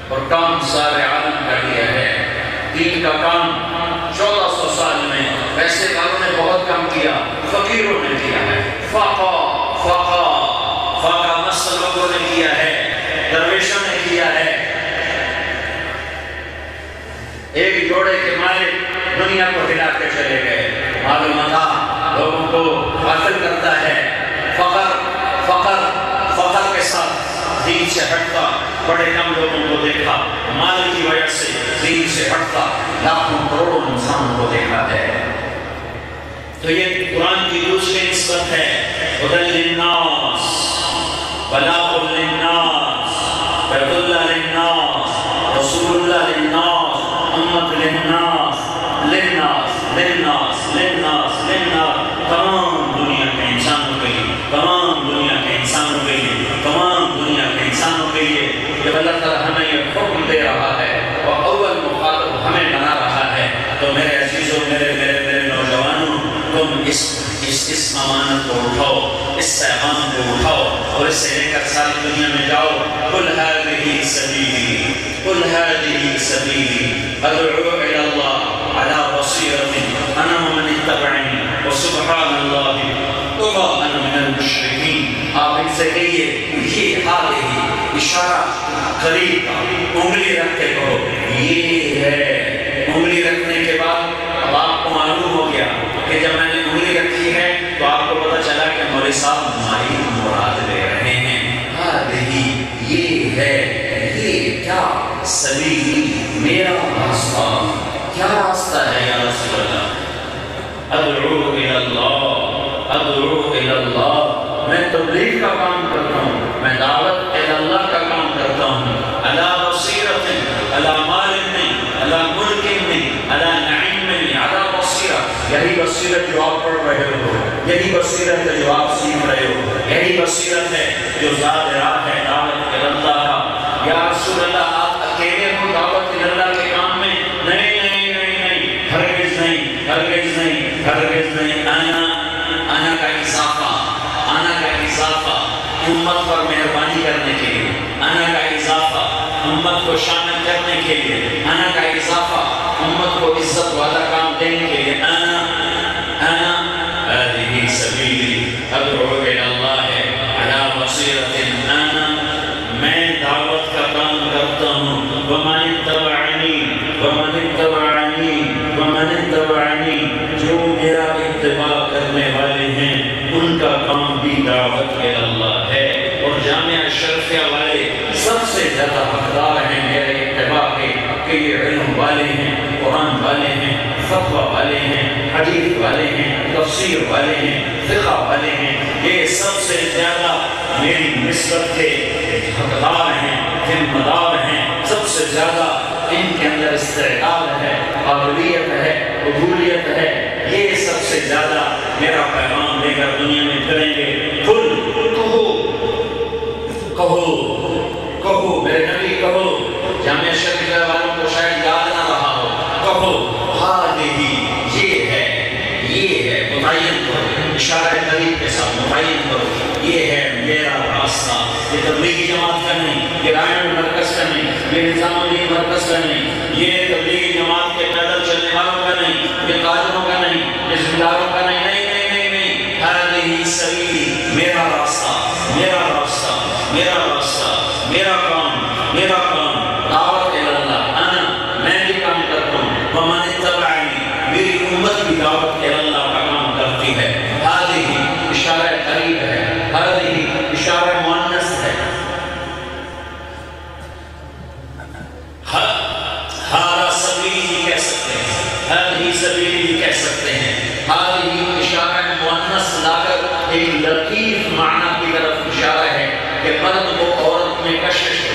اور کام سارے عالم کا لیا ہے۔ دین کا کام 1400 سال میں پیسے والوں نے بہت کم کیا، فقیروں نے کیا ہے۔ فاقہ مسل لوگوں نے کیا ہے، درویشوں نے کیا ہے۔ ایک جوڑے کے مالک دنیا کو ہلا کے چلے گئے، معلوم تھا لوگوں کو قاتل کرتا ہے۔ فقر کے ساتھ دین سے ہٹتا بڑے کم لوگوں کو دیکھا، مال کی وجہ سے دین سے ہٹتا لاکھوں کروڑوں انسانوں کو دیکھا ہے۔ تو یہ قرآن کی دوسری نسبت ہے، ہدی للناس، بلاغ للناس، بیت اللہ للناس، رسول اللہ للناس، امت للناس، تمام دنیا کے انسانوں کے لیے، تمام دنیا کے انسانوں کے لیے، تمام دنیا کے انسانوں کے لیے۔ جب اللہ تعالیٰ ہمیں یہ حکم دے رہا ہے اور اول مخاطب ہمیں بنا رہا ہے، تو میرے عزیزوں، میرے نوجوانوں، تم اس امانت کو اٹھاؤ، اس پیغام کو اٹھاؤ اور اسے لے کر ساری دنیا میں جاؤ۔ قل هذه سبیلی، قل هذه سبیلی ادعو الی اللہ علی بصیرۃ انا ومن اتبعنی وسبحان اللہ وما انا من المشرکین۔ آپ ان سے کہیے یہ حال ہی، اشارہ قریب کا، انگلی رکھ کے کہو یہ ہے۔ انگلی رکھنے کے بعد اب آپ کو معلوم ہو گیا کہ جب میں نے انگلی رکھی ہے تو آپ کو پتہ چلا کہ مولوی صاحب ہماری مراد لے رہے ہیں۔ ہذہ یہ ہے، یہ کیا سبیلی، میرا راستہ، کیا راستہ ہے یا رسول اللہ؟ ادعو الی اللہ، ادعو الی اللہ، میں تبلیغ کا کام کرتا ہوں، میں دعوت الی اللہ کا کام کرتا ہوں، علی بصیرۃ، علی مال نہیں، علی ملک نہیں، علی نعیم نہیں، علی بصیرۃ۔ یہی بصیرت جو آپ پڑھ رہے ہو، یہی بصیرت ہے جو آپ سیکھ رہے ہو، یہی بصیرت ہے جو زاد راہ ہے دعوت الی اللہ کا۔ یا رسول اللہ آپ اکیلے ہو دعوت الی اللہ کے کام میں؟ نہیں، ہرگز نہیں، ہرگز نہیں، ہرگز نہیں۔ آنا کا اضافہ، آنا کا اضافہ امت پر مہربانی کرنے کے لیے، آنا کا اضافہ امت کو شامل کرنے کے لیے، آنا کا اضافہ امت کو عزت والا کام دینے کے لیے۔ آنا هذه سبیلی ادعو الی اللہ علی بصیرۃ انا، میں دعوت کا کام کرتا ہوں، ومن اتبعنی، جو میرا اتباع کرنے والے ہیں ان کا کام بھی دعوت الی اللہ ہے۔ اور جامعہ اشرفیہ والے سب سے زیادہ حقدار ہیں میرے اتباع کے، کہ یہ علم والے ہیں، قرآن والے ہیں، فتویٰ والے ہیں، حدیث والے ہیں، تفسیر والے ہیں، فقہ والے ہیں۔ یہ سب سے زیادہ میری نسبت کے حقدار ہیں، ذمہ دار ہیں، سب سے زیادہ ان کے اندر استعداد ہے، قابلیت ہے، قبولیت ہے۔ یہ سب سے زیادہ میرا پیغام لے کر دنیا میں پھریں گے۔ کہو میرے نبی، کہو، جامعہ شریف والوں کو شاید یاد نہ رہا ہو، کہو ہذہ، یہ ہے، متعین کرو، اشارہ قریب کے ساتھ متعین کرو، یہ ہے میرا راستہ۔ یہ تبلیغی جماعت کا نہیں، یہ رائن مرکز کا نہیں، یہ نظام الدین مرکز کا نہیں، یہ تبلیغی جماعت کے پیدل چلنے والوں کا نہیں، یہ قادروں کا نہیں، یہ ذمداروں کا نہیں، نہیں، ہذہ سبیلی، میرا راستہ، میرا راستہ، میرا راستہ، میرا کام، دعوت الی اللہ۔ انا، میں بھی کام کرتا ہوں، ومن اتبعنی، میری امت بھی دعوت الی اللہ کا کام کرتی ہے۔ ہذہ اشارہ قریب ہے، ہذہ اشارہ مؤنث ہے۔ ہذا سبیلی کہہ سکتے ہیں، ہذہ سبیلی کہہ سکتے ہیں۔ ہذہ اشارہ مؤنث لا کر ایک لطیف معنی کی طرف اشارہ ہے کہ مرد کو عورت میں کشش ہو،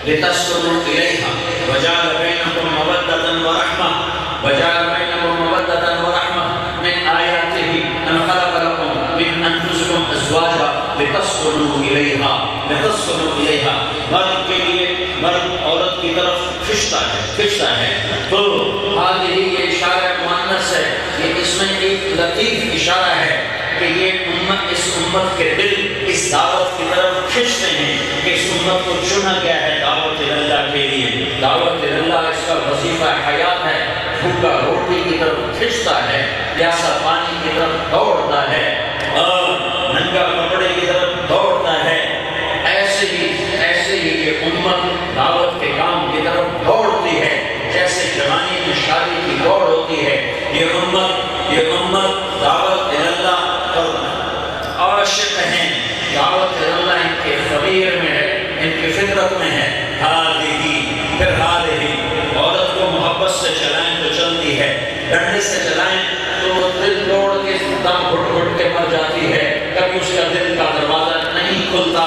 لتسکنوا الیہا وجعل بینکم مودۃ ورحمۃ، وجعل بینکم مودۃ ورحمۃ، من آیاتہ ان خلق لکم من انفسکم ازواجا لتسکنوا الیہا، لتسکنوا الیہا۔ مرد کے لیے، مرد کھنچتا ہے تو حال ہی یہ اشارہ مؤنث ہے، یہ اس میں ایک لطیف اشارہ ہے کہ یہ امت، اس امت کے دل اس دعوت کی طرف کھنچتے ہیں کہ اس امت کو چنا گیا ہے دعوت اللہ کے لیے۔ دعوت اللہ اس کا وظیفہ حیات ہے، بھوکا روٹی کی طرف کھنچتا ہے، پیاسا پانی کی طرف دوڑتا ہے اور ننگا کپڑے کی طرف دوڑتا ہے۔ ایسے ہی یہ امت دعوت کے کام کی طرف دوڑتی ہے جیسے جوانی کی شادی کی دوڑ ہوتی ہے۔ یہ امت دعوت اللہ پر عاشق ہیں، دعوت اللہ ان کے فقیر میں ہے، ان کی فطرت میں ہے۔ پھر عورت کو محبت سے چلائیں تو چلتی ہے، ڈنڈے سے چلائیں تو دل توڑ کے دم گھٹ کے مر جاتی ہے، کبھی اس کا دل کا دروازہ نہیں کھلتا۔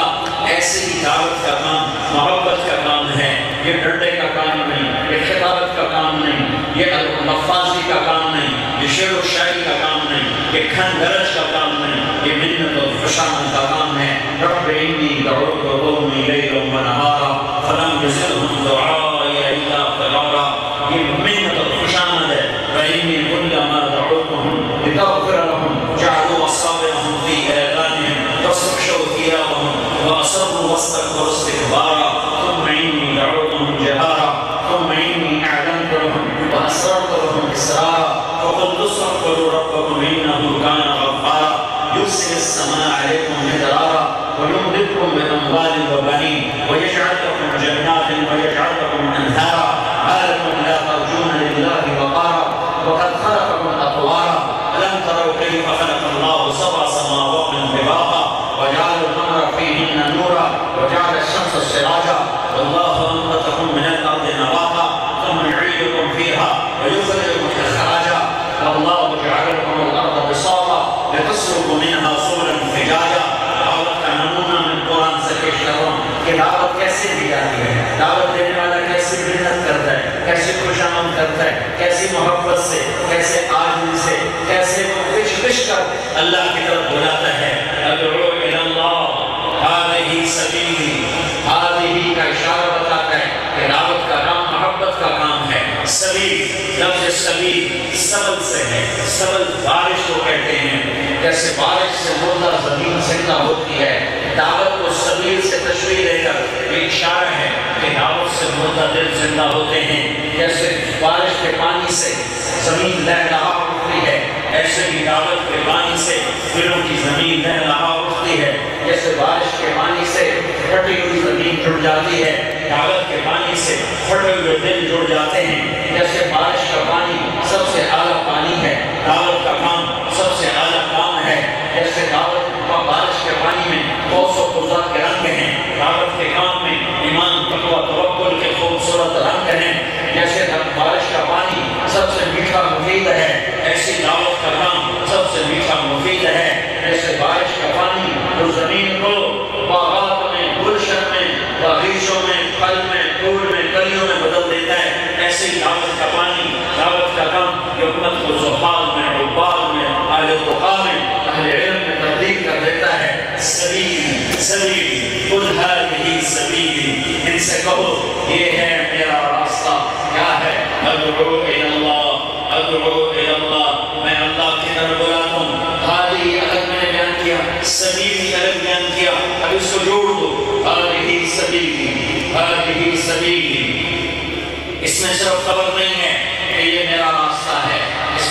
ایسے ہی دعوت کا کام محبت کا کام ہے، یہ ڈنڈے کا کام نہیں، یہ خطابت کا کام نہیں، یہ لفاظی کا کام نہیں، یہ شعر و شاعری کا کام نہیں، یہ کھن گرج کا کام نہیں، یہ منت و فشان کا کام ہے۔ رب انی دعوت قومی لیلا و نہارا فلم یزدہم دعائی الا فرارا۔ یہ منت و فشان ہے۔ وَإِنِّي كُلَّمَا دعوتهم لتغفر لهم جعلوا أصابعهم في آذانهم واستغشوا ثيابهم وأصروا واستكبروا استكبارا ثم إني دعوتهم جهارا ثم إني أعلنت لهم وأسررت لهم إسرارا فقلت استغفروا ربكم إنه كان غفارا يرسل السماء عليكم مدرارا ويمددكم بأموال وبنين ويجعل لكم جنات ويجعل لكم أنهارا ما لكم لا ترجون لله وقارا وقد خلقكم أطوارا ألم تروا كيف خلق الله سبع سماوات طباقا وجعل القمر فيهن نورا وجعل الشمس سراجا والله أنبتكم من الأرض نباتا ثم يعيدكم فيها ويخرجكم إخراجا والله جعل لكم الأرض بساطا لتسلكوا منها سبلا فجاجا۔ دعوت کا نمونہ من قرآن سے پیش کر رہا ہوں کہ دعوت کیسے دی جاتی ہے، دعوت دینے والا کیسے محنت کرتا ہے، کیسے خوشامد کرتا ہے، کیسی محبت سے، کیسے عاجزی سے، کیسے کش کر اللہ کی طرف بلاتا ہے۔ ادعو الی اللہ ہذہ سبیلی، ہذہ کا اشارہ بتاتا ہے کہ دعوت کا کام محبت کا کام ہے۔ سبیل، لفظ سبیل سبل سے ہے، سبل بارش کو کہتے ہیں، جیسے بارش سے مردہ زمین زندہ ہوتی ہے، دعوت کو سبیل سے تشبیہ دے کر یہ اشارہ ہے کہ دعوت سے مردہ دل زندہ ہوتے ہیں۔ جیسے بارش کے پانی سے زمین لہلہا اٹھتی ہے، ایسے ہی دعوت کے پانی سے دلوں کی زمین لہلہا اٹھتی ہے۔ جیسے بارش کے پانی سے پھٹی ہوئی زمین جڑ جاتی ہے، دعوت کے پانی سے پھٹے ہوئے دل جڑ جاتے ہیں۔ جیسے بارش کا پانی سب سے اعلیٰ پانی ہے، دعوت کا کام سب سے اعلیٰ کام ہے۔ جیسے دعوت بارش کے پانی میں بہت سو خوبصورت کے رنگ ہیں، دعوت کے کام میں ایمان، تقویٰ، توکل کے خوبصورت رنگ ہیں۔ جیسے بارش کا پانی سب سے میٹھا مفید ہے، ایسی دعوت کا کام سب سے میٹھا مفید ہے۔ جیسے بارش کا پانی اس زمین کو باغات میں، گلشن میں، باغیچوں میں، پھل میں، پھول میں، کلیوں میں بدل دیتا ہے، ایسے ہی دعوت کا پانی، دعوت کا کام یہ امت کو زحال میں، عباد میں، اہل تقیٰ میں، اہل علم میں تبدیل کر دیتا ہے۔ سبیل قل ہذہ سبیلی، ان سے کہو یہ ہے میرا راستہ۔ کیا ہے؟ ادعو الی اللہ، ادعو الی اللہ، میں اللہ کی طرف بلاتا ہوں۔ ہذہ الگ میں نے بیان کیا، سبیلی الگ بیان کیا، اب اس کو جوڑ دو، ہذہ سبیلی، ہذہ سبیلی۔ اس میں صرف خبر نہیں ہے کہ یہ میرا راستہ ہے، اس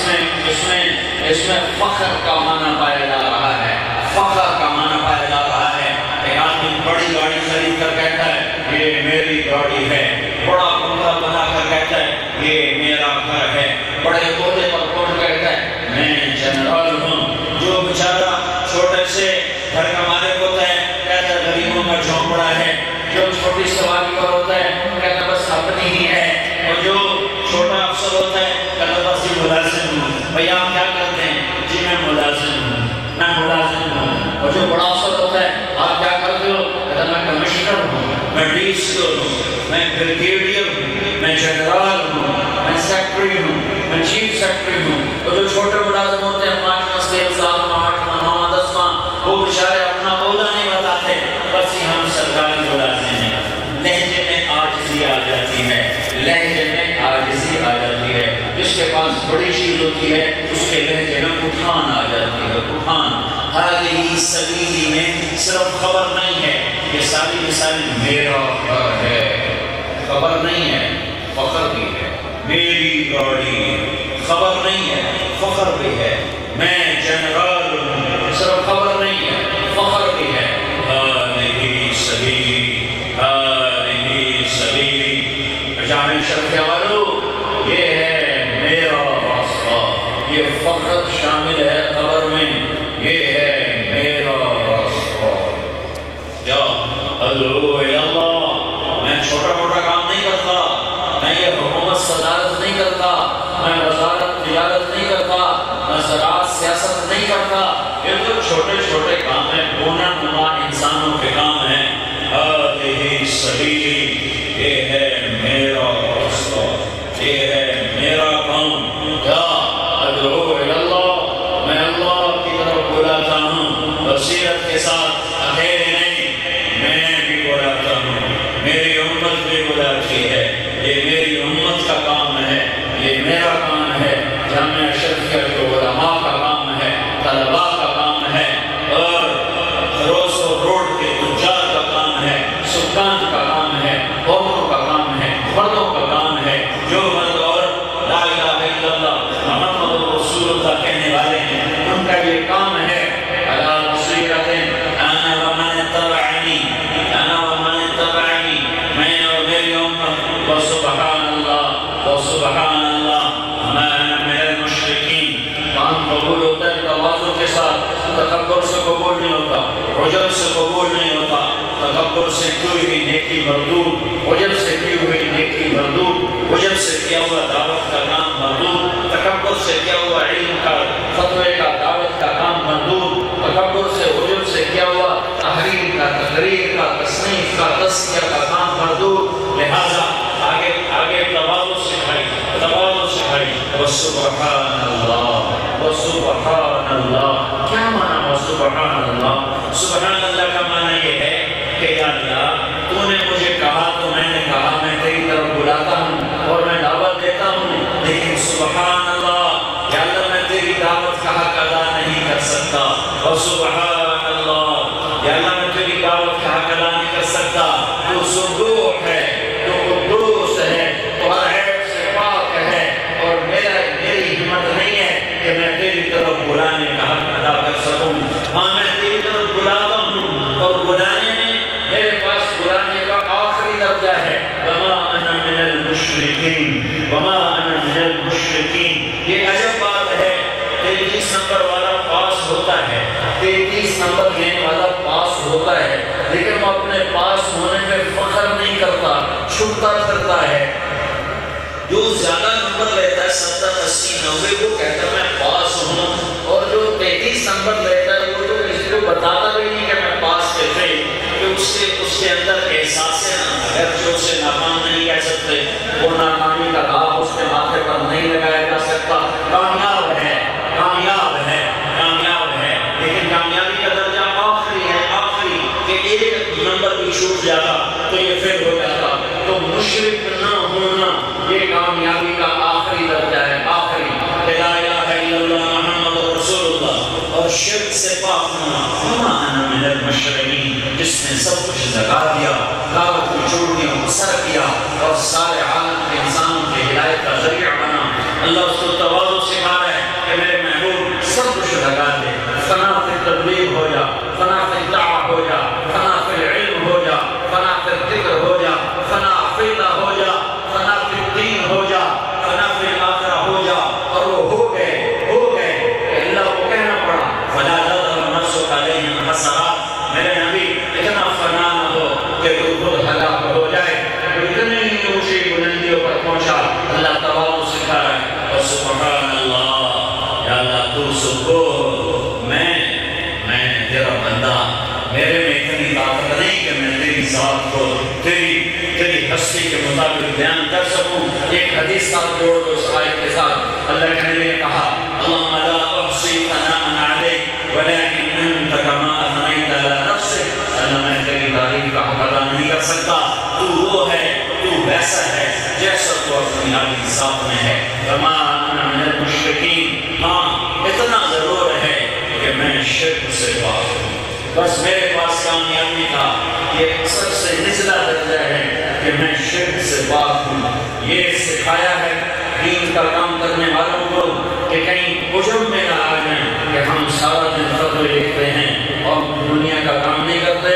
میں فخر کا معنی پایا جا رہا ہے، فخر کا معنی پایا جا رہا ہے۔ ایک آدمی بڑی گاڑی خرید کر کہتا ہے یہ میری گاڑی ہے، بڑا بنگلہ بنا کر کہتا ہے یہ میرا گھر ہے، بڑے عہدے پر پہنچ کہتا ہے میں جنرل ہوں۔ جو بیچارہ چھوٹے سے گھر کا مالک ہوتا ہے کہتا ہے غریبوں کا جھونپڑا ہے، جو چھوٹی سواری پر ہوتا ہے کہتا ہے بس اپنی ہی ہے، اور جو چھوٹا افسر ہوتا ہے کہتا بس یہ ملازم ہوں۔ بھئی آپ کیا کرتے ہیں؟ جی میں ملازم ہوں، میں ملازم ہوں۔ اور جو بڑا افسر ہوتا ہے آپ کیا کرتے ہو؟ کہتا میں کمشنر ہوں، میں ڈی سی ہوں، میں بریگیڈیئر ہوں، میں جنرل ہوں، میں سیکٹری ہوں، میں چیف سیکٹری ہوں۔ اور جو چھوٹے ملازم ہوتے ہیں 5واں 6واں 8واں 9واں 10واں، وہ بیچارے اپنا عہدہ نہیں بتاتے، بس ہم سرکاری ملازم ہیں۔ لہجے میں عاجزی آ جاتی ہے، کے لہجے میں اٹھان آ جاتی ہے، اٹھان۔ ہذہ سبیلی میں صرف خبر نہیں ہے، یہ ساری کی ساری میرا گھر ہے، خبر نہیں ہے، فخر بھی ہے۔ میری گاڑی خبر نہیں ہے، فخر بھی ہے۔ میں جنرل ہوں، صرف خبر نہیں ہے، فخر بھی ہے۔ ہذہ سبیلی، ہذہ سبیلی، جامع شرف کے والو، یہ ہے میرا راستہ، یہ فخر شامل ہے خبر میں، یہ ہے میرا راستہ۔ یا ادعو الی اللہ، میں چھوٹا موٹا کام نہیں کرتا، میں یہ حکومت صدارت نہیں کرتا، میں وزارت تجارت نہیں کرتا، میں زراعت سیاست نہیں کرتا، یہ تو چھوٹے چھوٹے کام ہیں، بونا نما انسانوں کے کام ہیں۔ ہذہ سبیلی، یہ ہے میرا راستہ، یہ ہے میرا کام۔ یا ادعو الی اللہ، میں اللہ کی طرف بلاتا ہوں، بصیرت کے ساتھ، اکیلے نہیں، میں بھی بلاتا ہوں، میری امت بھی بلاتی ہے، یہ میری امت کا کام ہے، یہ میرا کام ہے۔ جامع اشرفیہ کے علماء کا کام ہے، طلباء کا کام ہے، اور روز و روڈ کے تجار کا کام ہے، سکان کا کام ہے، عورتوں کا کام ہے، مردوں کا کام ہے۔ جو مرد اور لا الہ الا اللہ محمد رسول اللہ کہنے والے ہیں، ان کا یہ کام ہے۔ علی بصیرۃ انا ومن اتبعنی، انا ومن اتبعنی، میں اور میری امت، وسبحان اللہ، وسبحان اللہ، ما انا من المشرکین۔ کام قبول ہوتا ہے تواضع کے ساتھ، تکبر سے قبول نہیں ہوتا، عجب سے قبول نہیں ہوتا۔ تکبر سے کی ہوئی نیکی مردود، عجب سے کی ہوئی نیکی مردود، عجب سے کیا ہوا دعوت کا کام مردود، تکبر سے کیا ہوا علم کا فتوے کا دعوت کا کام مردود، تکبر سے عجب سے کیا ہوا تحریر کا، تقریر کا، تصنیف کا، تزکیہ کا کام مردود۔ لہذا آگے آگے تواضع سکھائی، تواضع سکھائی۔ وسبحان اللہ، وسبحان اللہ۔ کیا معنی وسبحان اللہ؟ سبحان اللہ کا معنی یہ ہے کہ یا اللہ، تو نے مجھے کہا تو میں نے کہا، میں تیری طرف بلاتا ہوں اور میں دعوت دیتا ہوں، لیکن سبحان اللہ، یا اللہ میں تیری دعوت کا حق ادا نہیں کر سکتا۔ وسبحان اللہ، یا اللہ میں تیری دعوت کا حق ادا نہیں کر سکتا۔ تو سبوح ہے، تو قدوس ہے، تو ہر عیب سے پاک ہے، اور میری ہمت نہیں ہے کہ میں تیری طرف بلانے کا حق ادا کر سکوں۔ ہاں میں تیری طرف بلاتا ہوں، اور بلانے میں میرے پاس بلانے کا آخری درجہ ہے۔ وما انا من المشرکین، وما انا من المشرکین۔ یہ عجب بات ہے، 33 نمبر والا پاس ہوتا ہے، 33 نمبر لینے والا پاس ہوتا ہے، لیکن وہ اپنے پاس ہونے میں فخر نہیں کرتا، چھپتا کرتا ہے۔ جو زیادہ نمبر لیتا ہے 70 80 90 وہ کہتا ہے میں پاس ہوں، اور جو 33 نمبر لیتا ہے وہ تو کسی کو بتاتا بھی نہیں کہ میں پاس کہتے، کہ اس کے اندر احساس ہے نا، اگر جو اسے ناکام نہیں کہہ سکتے، وہ ناکامی کا داغ اس کے ماتھے پر نہیں لگایا جا سکتا۔ کامیاب ہے، کامیاب ہے، کامیاب ہے، لیکن کامیابی کا درجہ آخری ہے، آخری، کہ ایک نمبر بھی چھوٹ جاتا تو یہ فیل ہو جاتا۔ تو مشرک نہ ہونا یہ کامیابی کا آخری درجہ ہے، آخری۔ لا الہ الا اللہ محمد رسول اللہ، اور شرک سے پاک ہونا۔ وما انا من المشرکین، جس نے سب کچھ لگا دیا، دعوت کو چھوڑ دیا، سر کیا، اور سارے عالم کے انسانوں کے ہدایت کا ذریعہ بنا۔ اللہ اس کو تواضع سکھا رہا ہے کہ میرے محبوب سب کچھ لگا دے، فنا فی تبلیغ ہو جا، فنا فی دعوہ ہو جا، فنا فی علم ہو جا، فنا فی ذکر ہو جا، فنا عقیدہ ہو جا، فنا فی دین ہو جا، فنا فی آخرہ ہو جا، اور وہ ہو گئے، ہو گئے۔ اللہ کو کہنا پڑا فلا تذهب نفسك عليهم حسرات، میرے نبی اتنا فنا نہ ہو کہ تو خود ہلاک ہو جائے۔ اتنی اونچی بلندیوں پر پہنچا، اللہ تواضع سکھا رہا ہے۔ سبحان اللہ، یا اللہ تو سبحان، میں تیرا بندہ، میرے میں اتنی طاقت نہیں کہ میں تیری ذات کو تیری ہستی کے مطابق بیان کر سکوں۔ ایک حدیث ساتھ جوڑ دو اس آیت کے ساتھ۔ اللہ کے نبی نے کہا اللہم لا احصی ثناء علیک ولکن انت کما اثنیت علی نفسک، اللہ میں تیری تعریف کا حق ادا نہیں کر سکتا، تو وہ ہے، تو ویسا ہے جیسا تو اپنی عالی ذات میں ہے۔ وما انا من المشرکین، ہاں میں شرک سے پاک ہوں۔ بس میرے پاس کامیابی کا یہ سب سے نچلا درجہ ہے کہ میں شرک سے پاک ہوں۔ یہ سکھایا ہے دین کا کام کرنے والوں کو کہ کہیں عجب میں نہ آ جائیں کہ ہم سارا دن فتوے لکھتے ہیں اور دنیا کا کام نہیں کرتے،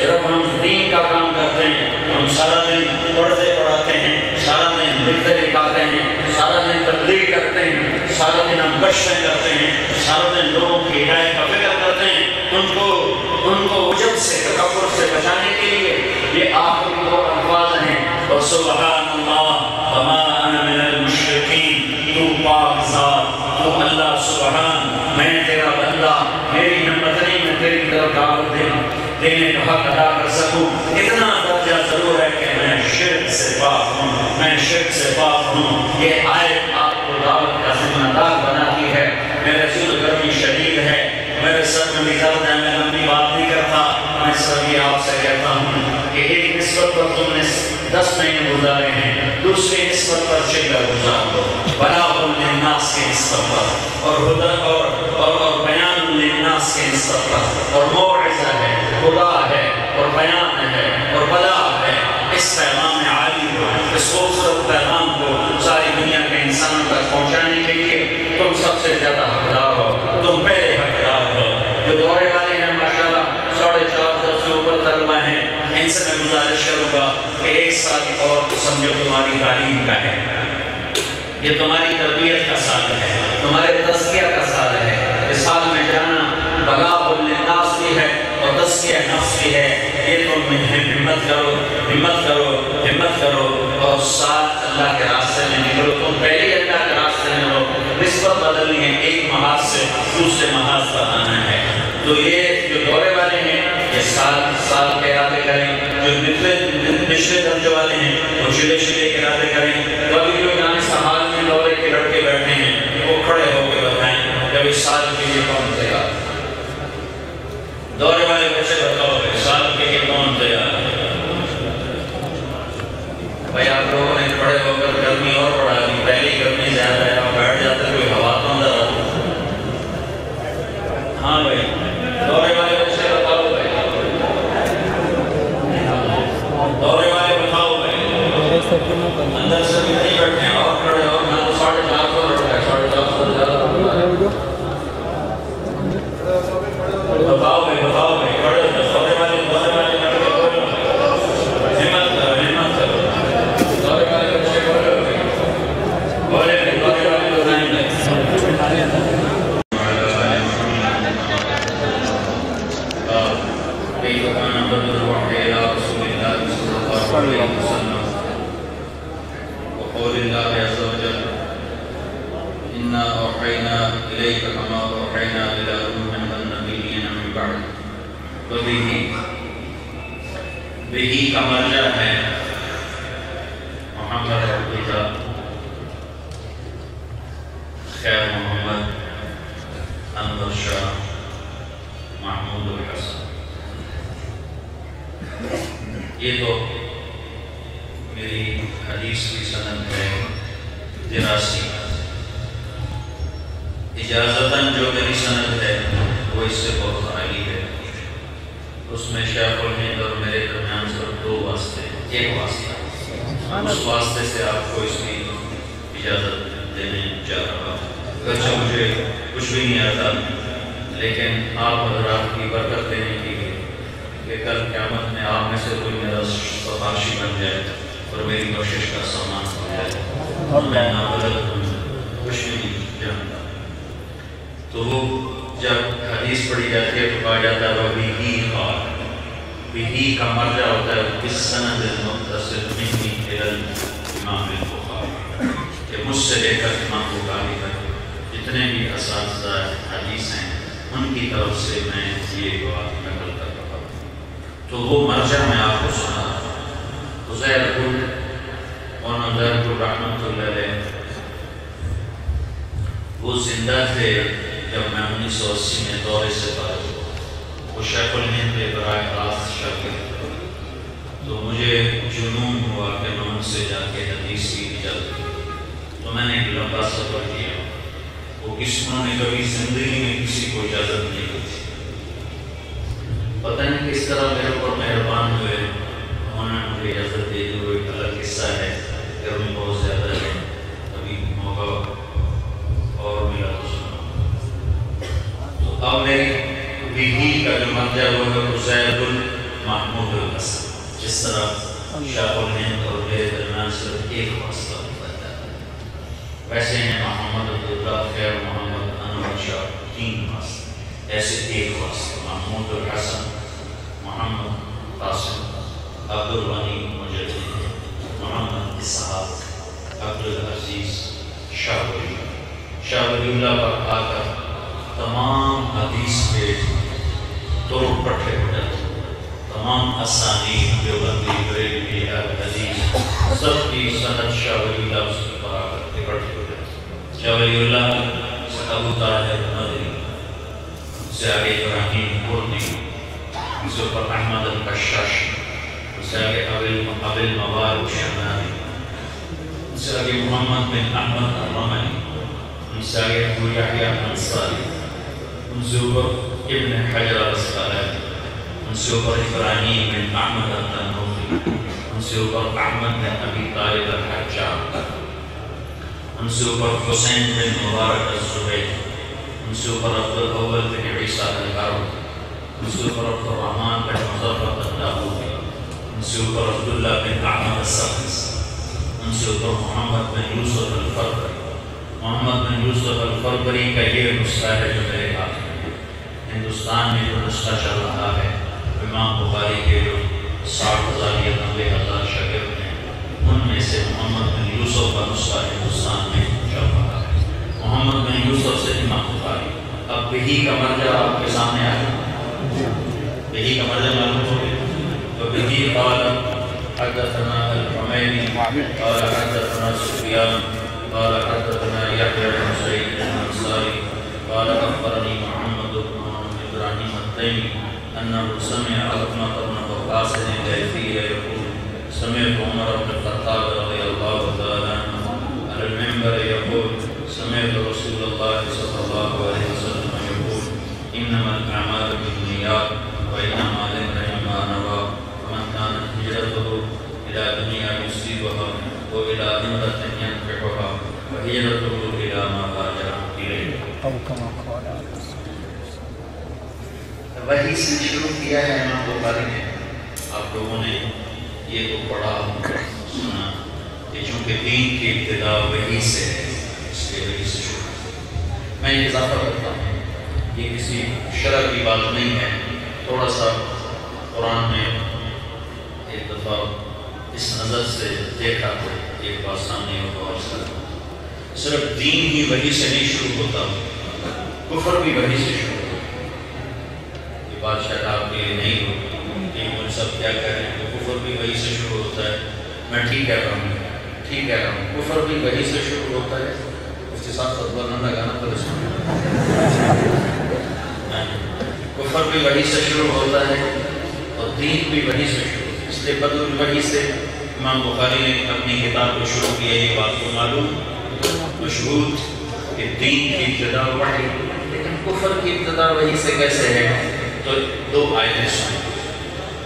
صرف ہم دین کا کام کرتے ہیں۔ ہم سارا دن پڑھتے پڑھاتے ہیں، سارا دن لکھتے لکھاتے ہیں، سارا دن تبلیغ کرتے ہیں، سارا دن ہم بشیں کرتے ہیں، سارا دن لوگوں کی ہدایت کا فکر کرتے ہیں۔ ان کو عجب سے تکبر سے بچانے کے لیے یہ آخری دو الفاظ ہیں، وَسُبْحَانَ اللَّهِ وَمَا أَنَا مِنَ الْمُشْرِكِينَ، تو پاک ذات، تو اللہ سبحان، میں تیرا بندہ، میری ہمت نہیں میں تیری طرف دعوت دینے کا حق ادا کر سکوں۔ اتنا درجہ ضرور ہے کہ میں شرک سے پاک ہوں، میں شرک سے پاک ہوں۔ یہ آیت آپ کو دعوت کا ذمہ دار بناتی ہے۔ میرے رسول گرمی شدید ہے، میرے سر میں بھی درد ہے، میں لمبی بات نہیں کرتا، میں صرف یہ آپ سے کہتا ہوں کہ ایک نسبت پر تم نے 10 مہینے گزارے ہیں، دوسری نسبت پر 6 گزار دو، بلاغ للناس کے نسبت پر، اور ہدى اور بیان للناس کے نسبت پر، اور موعظہ ہے، خدا ہے، اور بیان ہے، اور بلاغ ہے۔ اس پیغام عالی کو، اس خوبصورت پیغام کو ساری دنیا کے انسانوں تک پہنچانے کے لیے تم سب سے زیادہ حقدار ہو، تم پہلے حقدار ہو۔ جو دورے والے ہیں ماشاءاللہ 450 سے اوپر طلبہ ہیں، ان سے میں گزارش کروں گا کہ ایک سال اور سمجھو تمہاری تعلیم کا ہے، یہ تمہاری تربیت کا سال ہے، تمہارے تزکیہ کا سال ہے۔ اس سال میں جانا بلاغ للناس بھی ہے اور تزکیہ نفس بھی ہے۔ یہ تم ہمت کرو، ہمت کرو، ہمت کرو، اور ساتھ اللہ کے راستے میں نکلو۔ تم پہلے اللہ کے راستے میں ہو، نسبت بدلنی ہے، ایک محاذ سے دوسرے محاذ پر آنا ہے۔ تو یہ جو دورے والے ہیں یہ سال کے ارادے کریں، جو نچلے درجے والے ہیں وہ چلے کے ارادے کریں۔ کبھی جو جانے سنبھال میں دورے کے لڑکے بیٹھے ہیں وہ کھڑے ہو کے بتائیں جب اس سال کے لیے کون تیار؟ دورے والے بچے بتاؤ اس سال کے لیے کون تیار؟ بھائی آپ لوگوں نے کھڑے ہو کر گرمی اور بڑھا دی، پہلی گرمی زیادہ ہے، آپ بیٹھ جاتے کوئی ہوا تو اندر آتی۔ ہاں بھائی دورے والے بچے بتاؤ بھائی، دورے والے بتاؤ بھائی، اندر سے بھی نہیں بیٹھے ہیں اور کھڑے ہو۔ میں تو 450 لڑکا ہے، 450 زیادہ بتاؤ بھائی، بتاؤ بھائی، کھڑے ہو۔ دورے والے ہمت کرو، ہمت کرو، دورے والے بچے کھڑے ہو گئے، بولے دورے والے بتائیں گے۔ وقول الله عز وجل إنا أوحينا إليك كما أوحينا إلى نوح والنبيين من بعد به کا مرجع ہے محمد رفیقہ خیر محمد انور شاہ محمود الحسن۔ یہ تو میری حدیث کی سند ہے 83۔ اجازتاً جو میری سند ہے وہ اس سے بہت عالی ہے، اس میں شیخ الہند اور میرے درمیان صرف 2 واسطے ہیں، ایک واسطہ، اس واسطے سے آپ کو اس کی اجازت دینے جا رہا ہوں۔ اگرچہ مجھے کچھ بھی نہیں آتا، لیکن آپ حضرات کی برکت دینے کے لیے کہ کل قیامت میں آپ میں سے کوئی میرا سفارشی بن جائے اور میری کوشش کا سامان ہو جائے، میں ناغلط ہوں، کچھ بھی نہیں جانتا۔ تو وہ جب حدیث پڑھی جاتی ہے تو کہا جاتا ہے وَبِهِ قَالَ، بِهِ کا مرجع ہوتا ہے کس سند المتصل منی الی امام البخاری، کہ مجھ سے لے کر امام بخاری تک جتنے بھی اساتذہ حدیث ہیں ان کی طرف سے میں یہ بات نقل کر رہا ہوں۔ تو وہ مرجع میں آپ کو سنا حضیر گل مولانا حضیر گل رحمۃ اللہ علیہ، وہ زندہ تھے جب میں 1980 میں دورے سے فارغ ہوا۔ وہ شیخ الہند پہ براہ راست شاگرد، تو مجھے جنون ہوا کہ میں ان سے جا کے حدیث کی اجازت لوں۔ تو میں نے ایک لمبا سفر کیا، وہ انہوں نے کبھی زندگی میں کسی کو اجازت نہیں دی۔ پتہ نہیں کس طرح میرے اوپر مہربان ہوئے، انہوں نے مجھے اجازت دے دی. وہ ایک الگ قصہ ہے، گھر میں بہت زیادہ ہے، ابھی موقع اور ملا تو سنا. تو اب میری بیوی کا جو منظر وہ ہے عزیر المحمود الحسن. جس طرح شاہ الہند اور میرے درمیان صرف ایک واسطہ ہوتا ہے، ویسے ہیں محمد عبداللہ خیر محمد انور شاہ 3 واسطے، ایسے ایک واسطہ محمود الحسن، محمد قاسم، عبدالغنی مجدد، محمد اسحاق، عبدالعزیز شاہ ولی. شاہ ولی اللہ پر آ کر تمام حدیث کے توڑ پٹھے پڑھتے، تمام اسانید دیوبندی بریلوی حدیث سب کی سند شاہ ولی اللہ اس پر آ کر اکٹھے ہو جاتے. شاہ ولی اللہ سے ابو طاہر مدنی، سے آگے ابراہیم قرنی، سے اوپر احمد القشاش، سے آگے ابو المبارک شمانی، سے آگے محمد بن احمد الرملی، سے آگے ابو یحییٰ انصاری، ان سے اوپر ابن حجر الاسقلانی، ان سے اوپر ابراہیم بن احمد التنوخی، ان سے اوپر احمد بن ابی طالب الحجاج، ان سے اوپر حسین بن مبارک الزبیر، ان سے اوپر عبدالاول بن عیسیٰ الحروی، ان سے اوپر عبدالرحمن بن مظفر الداؤدی، ان سے اوپر عبداللہ بن احمد السادس، ان سے اوپر محمد بن یوسف الفربری. محمد بن یوسف الفربری کا یہ نسخہ ہے جو میرے ہاتھ میں ہندوستان میں جو نسخہ چل رہا ہے. امام بخاری کے جو 60,000 یا 90,000 شاگرد ہیں، ان میں سے محمد بن یوسف کا نسخہ ہندوستان میں چل رہا ہے. محمد بن یوسف سے امام بخاری. اب بہی کا مرجع آپ کے سامنے آیا، بہی کا مرجع معلوم ہو گیا. تو بہی قال حدثنا الحمیدی قال حدثنا سفیان قال حدثنا یحییٰ بن سعید الانصاری قال اخبرنی محمد بن ابراہیم التیمی انه سمع علقمة بن وقاص الليثي يقول سمعت عمر بن الخطاب رضي الله تعالى عنه على المنبر يقول سمعت رسول الله صلى الله عليه وسلم يقول انما الاعمال بالنيات وانما لامرئ ما نوى فمن كانت هجرته الى دنيا يصيبها والى امرأة ينكحها فهجرته الى ما هاجر اليه. او كما قال وحی سے شروع کیا ہے امام بخاری نے. آپ لوگوں نے یہ تو پڑھا سنا کہ چونکہ دین کی ابتدا وحی سے ہے، اس لیے وحی سے شروع. میں یہ اضافہ کرتا ہوں، یہ کسی شرع کی بات نہیں ہے. تھوڑا سا قرآن میں ایک دفعہ اس نظر سے دیکھا تو ایک بات سامنے غور سے صرف دین ہی وحی سے نہیں شروع ہوتا، کفر بھی وحی سے شروع. بادشاہ آپ کے لیے نہیں ہو کہ وہ سب کیا کہہ رہے ہیں کہ کفر بھی وہی سے شروع ہوتا ہے. میں ٹھیک کہہ رہا ہوں، ٹھیک کہہ رہا ہوں، کفر بھی وہی سے شروع ہوتا ہے. اس کے ساتھ فتویٰ نہ لگانا پر اس کفر بھی وہی سے شروع ہوتا ہے اور دین بھی وہی سے شروع ہوتا ہے. اس لیے بدء الوحی سے امام بخاری نے اپنی کتاب کو شروع کیا. یہ بات کو معلوم مشہور کہ دین کی ابتدا وحی، لیکن کفر کی ابتدا وحی سے کیسے ہے؟ تو 2 آیتیں سنیں.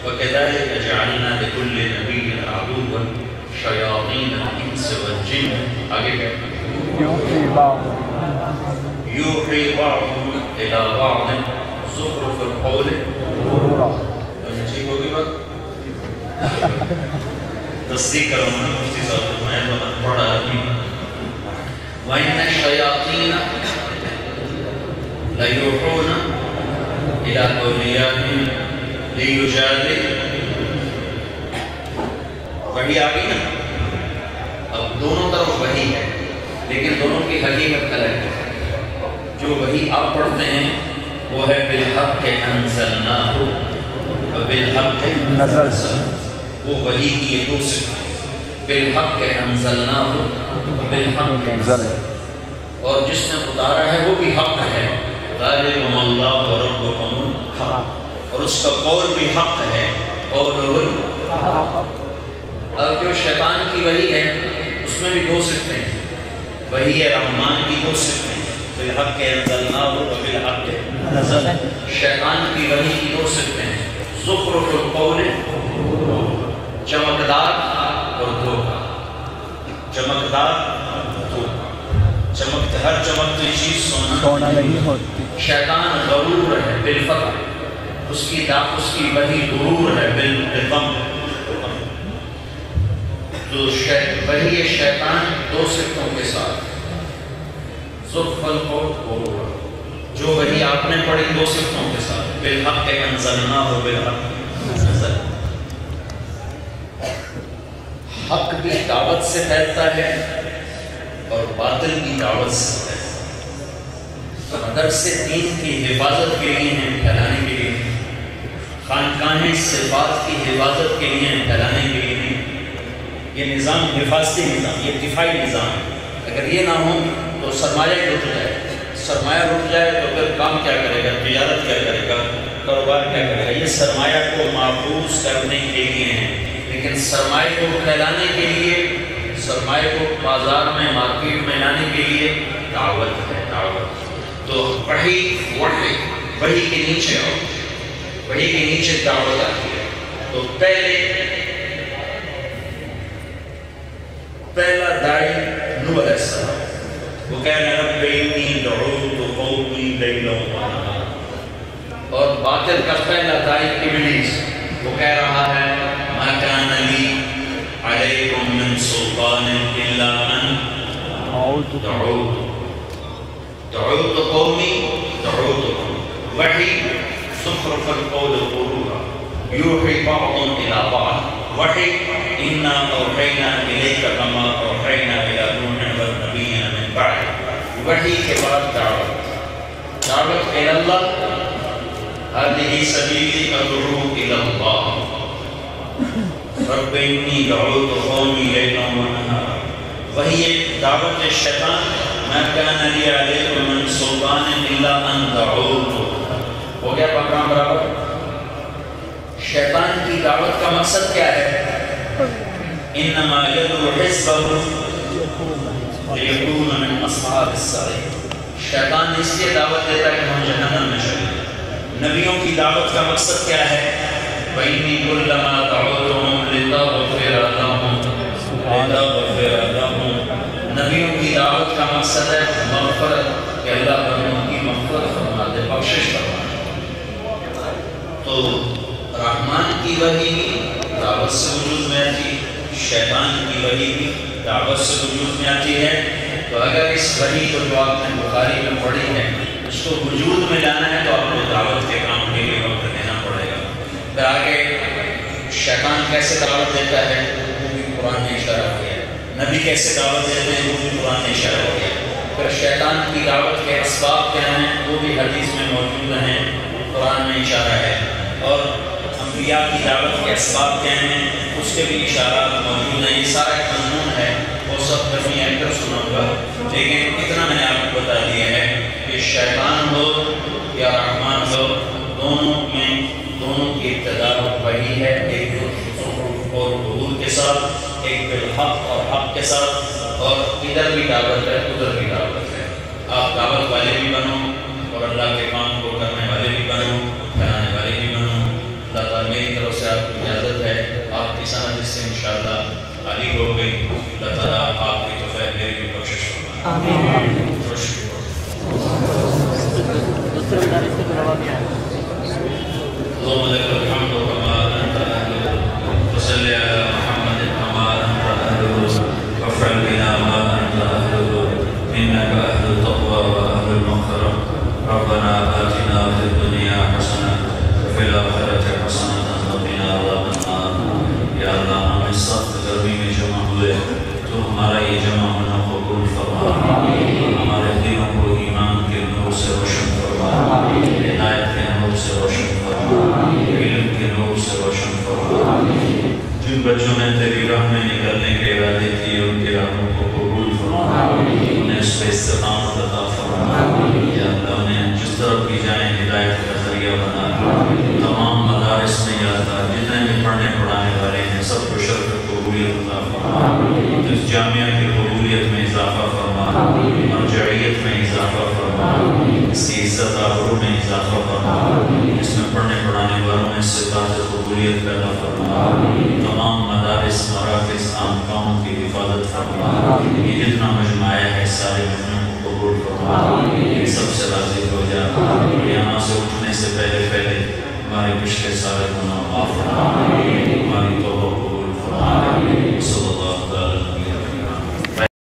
وَكَذَلِكَ جَعَلْنَا لِكُلِّ نَبِيٍّ عَدُوًّا شَيَاطِينَ الْإِنسِ وَالْجِنِّ. آگے کیا يُوحِي بَعْضُهُمْ إِلَىٰ بَعْضٍ زُخْرُفَ الْقَوْلِ غُرُورًا. ٹھیک ہوگی بات؟ تصدیق کرو نا مفتی صاحب، میں بہت پڑھا آدمی. وَإِنَّ الشَّيَاطِينَ لَيُوحُونَ إِلَىٰ أَوْلِيَائِهِمْ لِيُجَادِلُوكُمْ. وحی آ گئی نا. اب دونوں طرف وحی ہے لیکن دونوں کی حقیقت الگ ہے. جو وحی آپ پڑھتے ہیں وہ ہے بالحق انزلناہ وبالحق نزل. وہ وحی کی یہ 2 صفات، بالحق انزلناہ وبالحق نزل. اور جس نے اتارا ہے وہ بھی حق ہے. ذالکم اللہ ربکم الحق، اور اس کا قول بھی حق ہے. اور اب جو شیطان کی وحی ہے اس میں بھی 2 صفتیں ہیں. وحی رحمان کی 2 صفتیں ہیں، بالحق انزلناہ وبالحق نزل. شیطان کی وحی کی 2 صفتیں ہیں، زخرف القول چمکدار اور دھوکہ، چمکدار دھوکہ، چمکتے ہر چمکتی چیز سونا نہیں ہوتی۔ شیطان غرور ہے بالفقر، اس کی وہی غرور ہے بالغم۔ تو وہی شیطان دو صفتوں کے ساتھ، زخرف القول غرور، جو وہی آپ نے پڑھی دو صفتوں کے ساتھ، بالحق انزلناہ بالحق نزل۔ حق بھی دعوت سے پھیلتا ہے اور باطل کی دعوت سے پھیلتا ہے۔ مدرسے دین کی حفاظت کے لیے ہیں، پھیلانے کے لیے ہیں۔ خانقاہیں صفات کی حفاظت کے لیے ہیں، پھیلانے کے لیے نہیں۔ یہ نظام حفاظتی نظام، یہ دفاعی نظام ہے۔ اگر یہ نہ ہو تو سرمایہ رک جائے، سرمایہ رک جائے تو پھر کام کیا کرے گا، تجارت کیا کرے گا، کاروبار کیا کرے گا۔ یہ سرمایہ کو محفوظ کرنے کے لیے ہیں، لیکن سرمایہ کو پھیلانے کے لیے، سرمایہ کو بازار میں مارکیٹ میں لانے کے لیے دعوت ہے، دعوت۔ تو وحی کے نیچے آؤ، وحی کے نیچے دعوت آتی ہے۔ تو پہلا داعی نوح علیہ السلام، وہ کہہ رہے رب انی دعوت قومی لیلا ونہارا۔ اور باطل کا پہلا داعی ابلیس، وہ کہہ رہا ہے ما کان لی علیکم من سلطان الا ان دعوت قومی دعوتکم۔ وحی زخرف القول غرورا یوحی بعض الی بعض۔ وحی انا اوحینا الیک کما اوحینا الی نوح والنبیین من بعد۔ وحی کے بعد دعوت، دعوت الی اللہ، هذه سبیلی ادعو الی اللہ۔ رب انی دعوت قومی لیلا ونہارا۔ وہی ایک دعوت شیطان، ما کان لی علیکم من سلطان الا ان دعوت۔ ہو گیا پاکرام برابر؟ شیطان کی دعوت کا مقصد کیا ہے؟ انما یدعو حزبہ لیکون من اصحاب السعیر۔ شیطان اس لیے دعوت دیتا ہے کہ ہم جہنم میں چلیں۔ نبیوں کی دعوت کا مقصد کیا ہے؟ وَإِنِّي كُلَّمَا دَعَوْتُهُمْ لِتَغْفِرَ لَهُمْ۔ نبیوں کی دعوت کا مقصد ہے مغفرت، کہ اللہ ان کی مغفرت فرما دے، بخشش فرما دے۔ تو رحمان کی وحی بھی دعوت سے وجود میں آتی، شیطان کی وحی بھی دعوت سے وجود میں آتی ہے۔ تو اگر اس وحی کو جو آپ نے بخاری میں پڑھی ہے اس کو وجود میں لانا ہے تو آپ کو دعوت کے کام کے لیے وقت دینا پڑے گا۔ پھر آگے شیطان کیسے دعوت دیتا ہے وہ بھی قرآن نے اشارہ کیا ہے، نبی کیسے دعوت دیتے ہیں وہ بھی قرآن نے اشارہ کیا ہے۔ پھر شیطان کی دعوت کے اسباب کیا ہیں وہ بھی حدیث میں موجود ہیں، قرآن میں اشارہ ہے۔ اور انبیاء کی دعوت کے اسباب کیا ہیں اس کے بھی اشارات موجود ہیں۔ یہ سارا ایک مضمون ہے، وہ سب کبھی آ کر سناؤں گا، لیکن اتنا میں نے آپ کو بتا دیا ہے کہ شیطان ہو یا رحمان ہو، دونوں کی ابتدا وہی ہے، ایک زخرف اور غرور کے ساتھ، ایک بالحق اور حق کے ساتھ، اور ادھر بھی دعوت ہے ادھر بھی دعوت ہے۔ آپ دعوت والے بھی بنو اور اللہ کے کام کو کرنے والے بھی بنو، پھیلانے والے بھی بنو۔ اللہ تعالیٰ میری طرف سے آپ کو اجازت ہے، آپ کی سند اس سے انشاءاللہ عالی ہو گئی۔ اللہ تعالیٰ آپ کی توفیق میری بھی بخشش فرمائے۔ آمین۔ اللهم لك الحمد كما أنت أهله، وصل على محمد كما أنت أهله، وافعل بنا ما أنت أهله، إنك أهل التقوى وأهل المغفرة۔ ربنا آتنا في الدنيا حسنة وفي الآخرة حسنة وقنا عذاب النار۔ یا اللہ ہم اس سخت گرمی میں جمع ہوئے، تو ہمارا یہ جمع ہونا قبول فرما، ہمارے دلوں کو ایمان کے نور سے روشن فرما، ہدایت کے نور سے روشن فرما، علم کے نور سے روشن فرما۔ جن بچوں نے تیری راہ میں نکلنے کے ارادے کیے ان کے راہوں کو قبول فرما، انہیں اس پہ استقامت عطا فرما۔ یا اللہ انہیں جس طرف بھی جائیں ہدایت کا ذریعہ بنا۔ تمام مدارس میں یا اللہ جتنے بھی پڑھنے پڑھانے والے ہیں سب کو شرف قبولیت عطا فرما، اس جامعہ کی قبولیت میں اضافہ فرما، مرجعیت میں اضافہ فرما، اس کی عزت کاروں میں اضافہ فرما، اس میں پڑھنے پڑھانے والوں میں استطاعت قبولیت پیدا فرما، تمام مدارس مراکز خانقاہوں کی حفاظت فرما، یہ جتنا مجمع ہے سارے مجمع کو قبول فرما، یہ سب سے راضی ہو جا، یہاں سے اٹھنے سے پہلے ہمارے پچھلے سارے گناہ معاف فرما، ہماری توبہ قبول فرما، صلی اللہ علیہ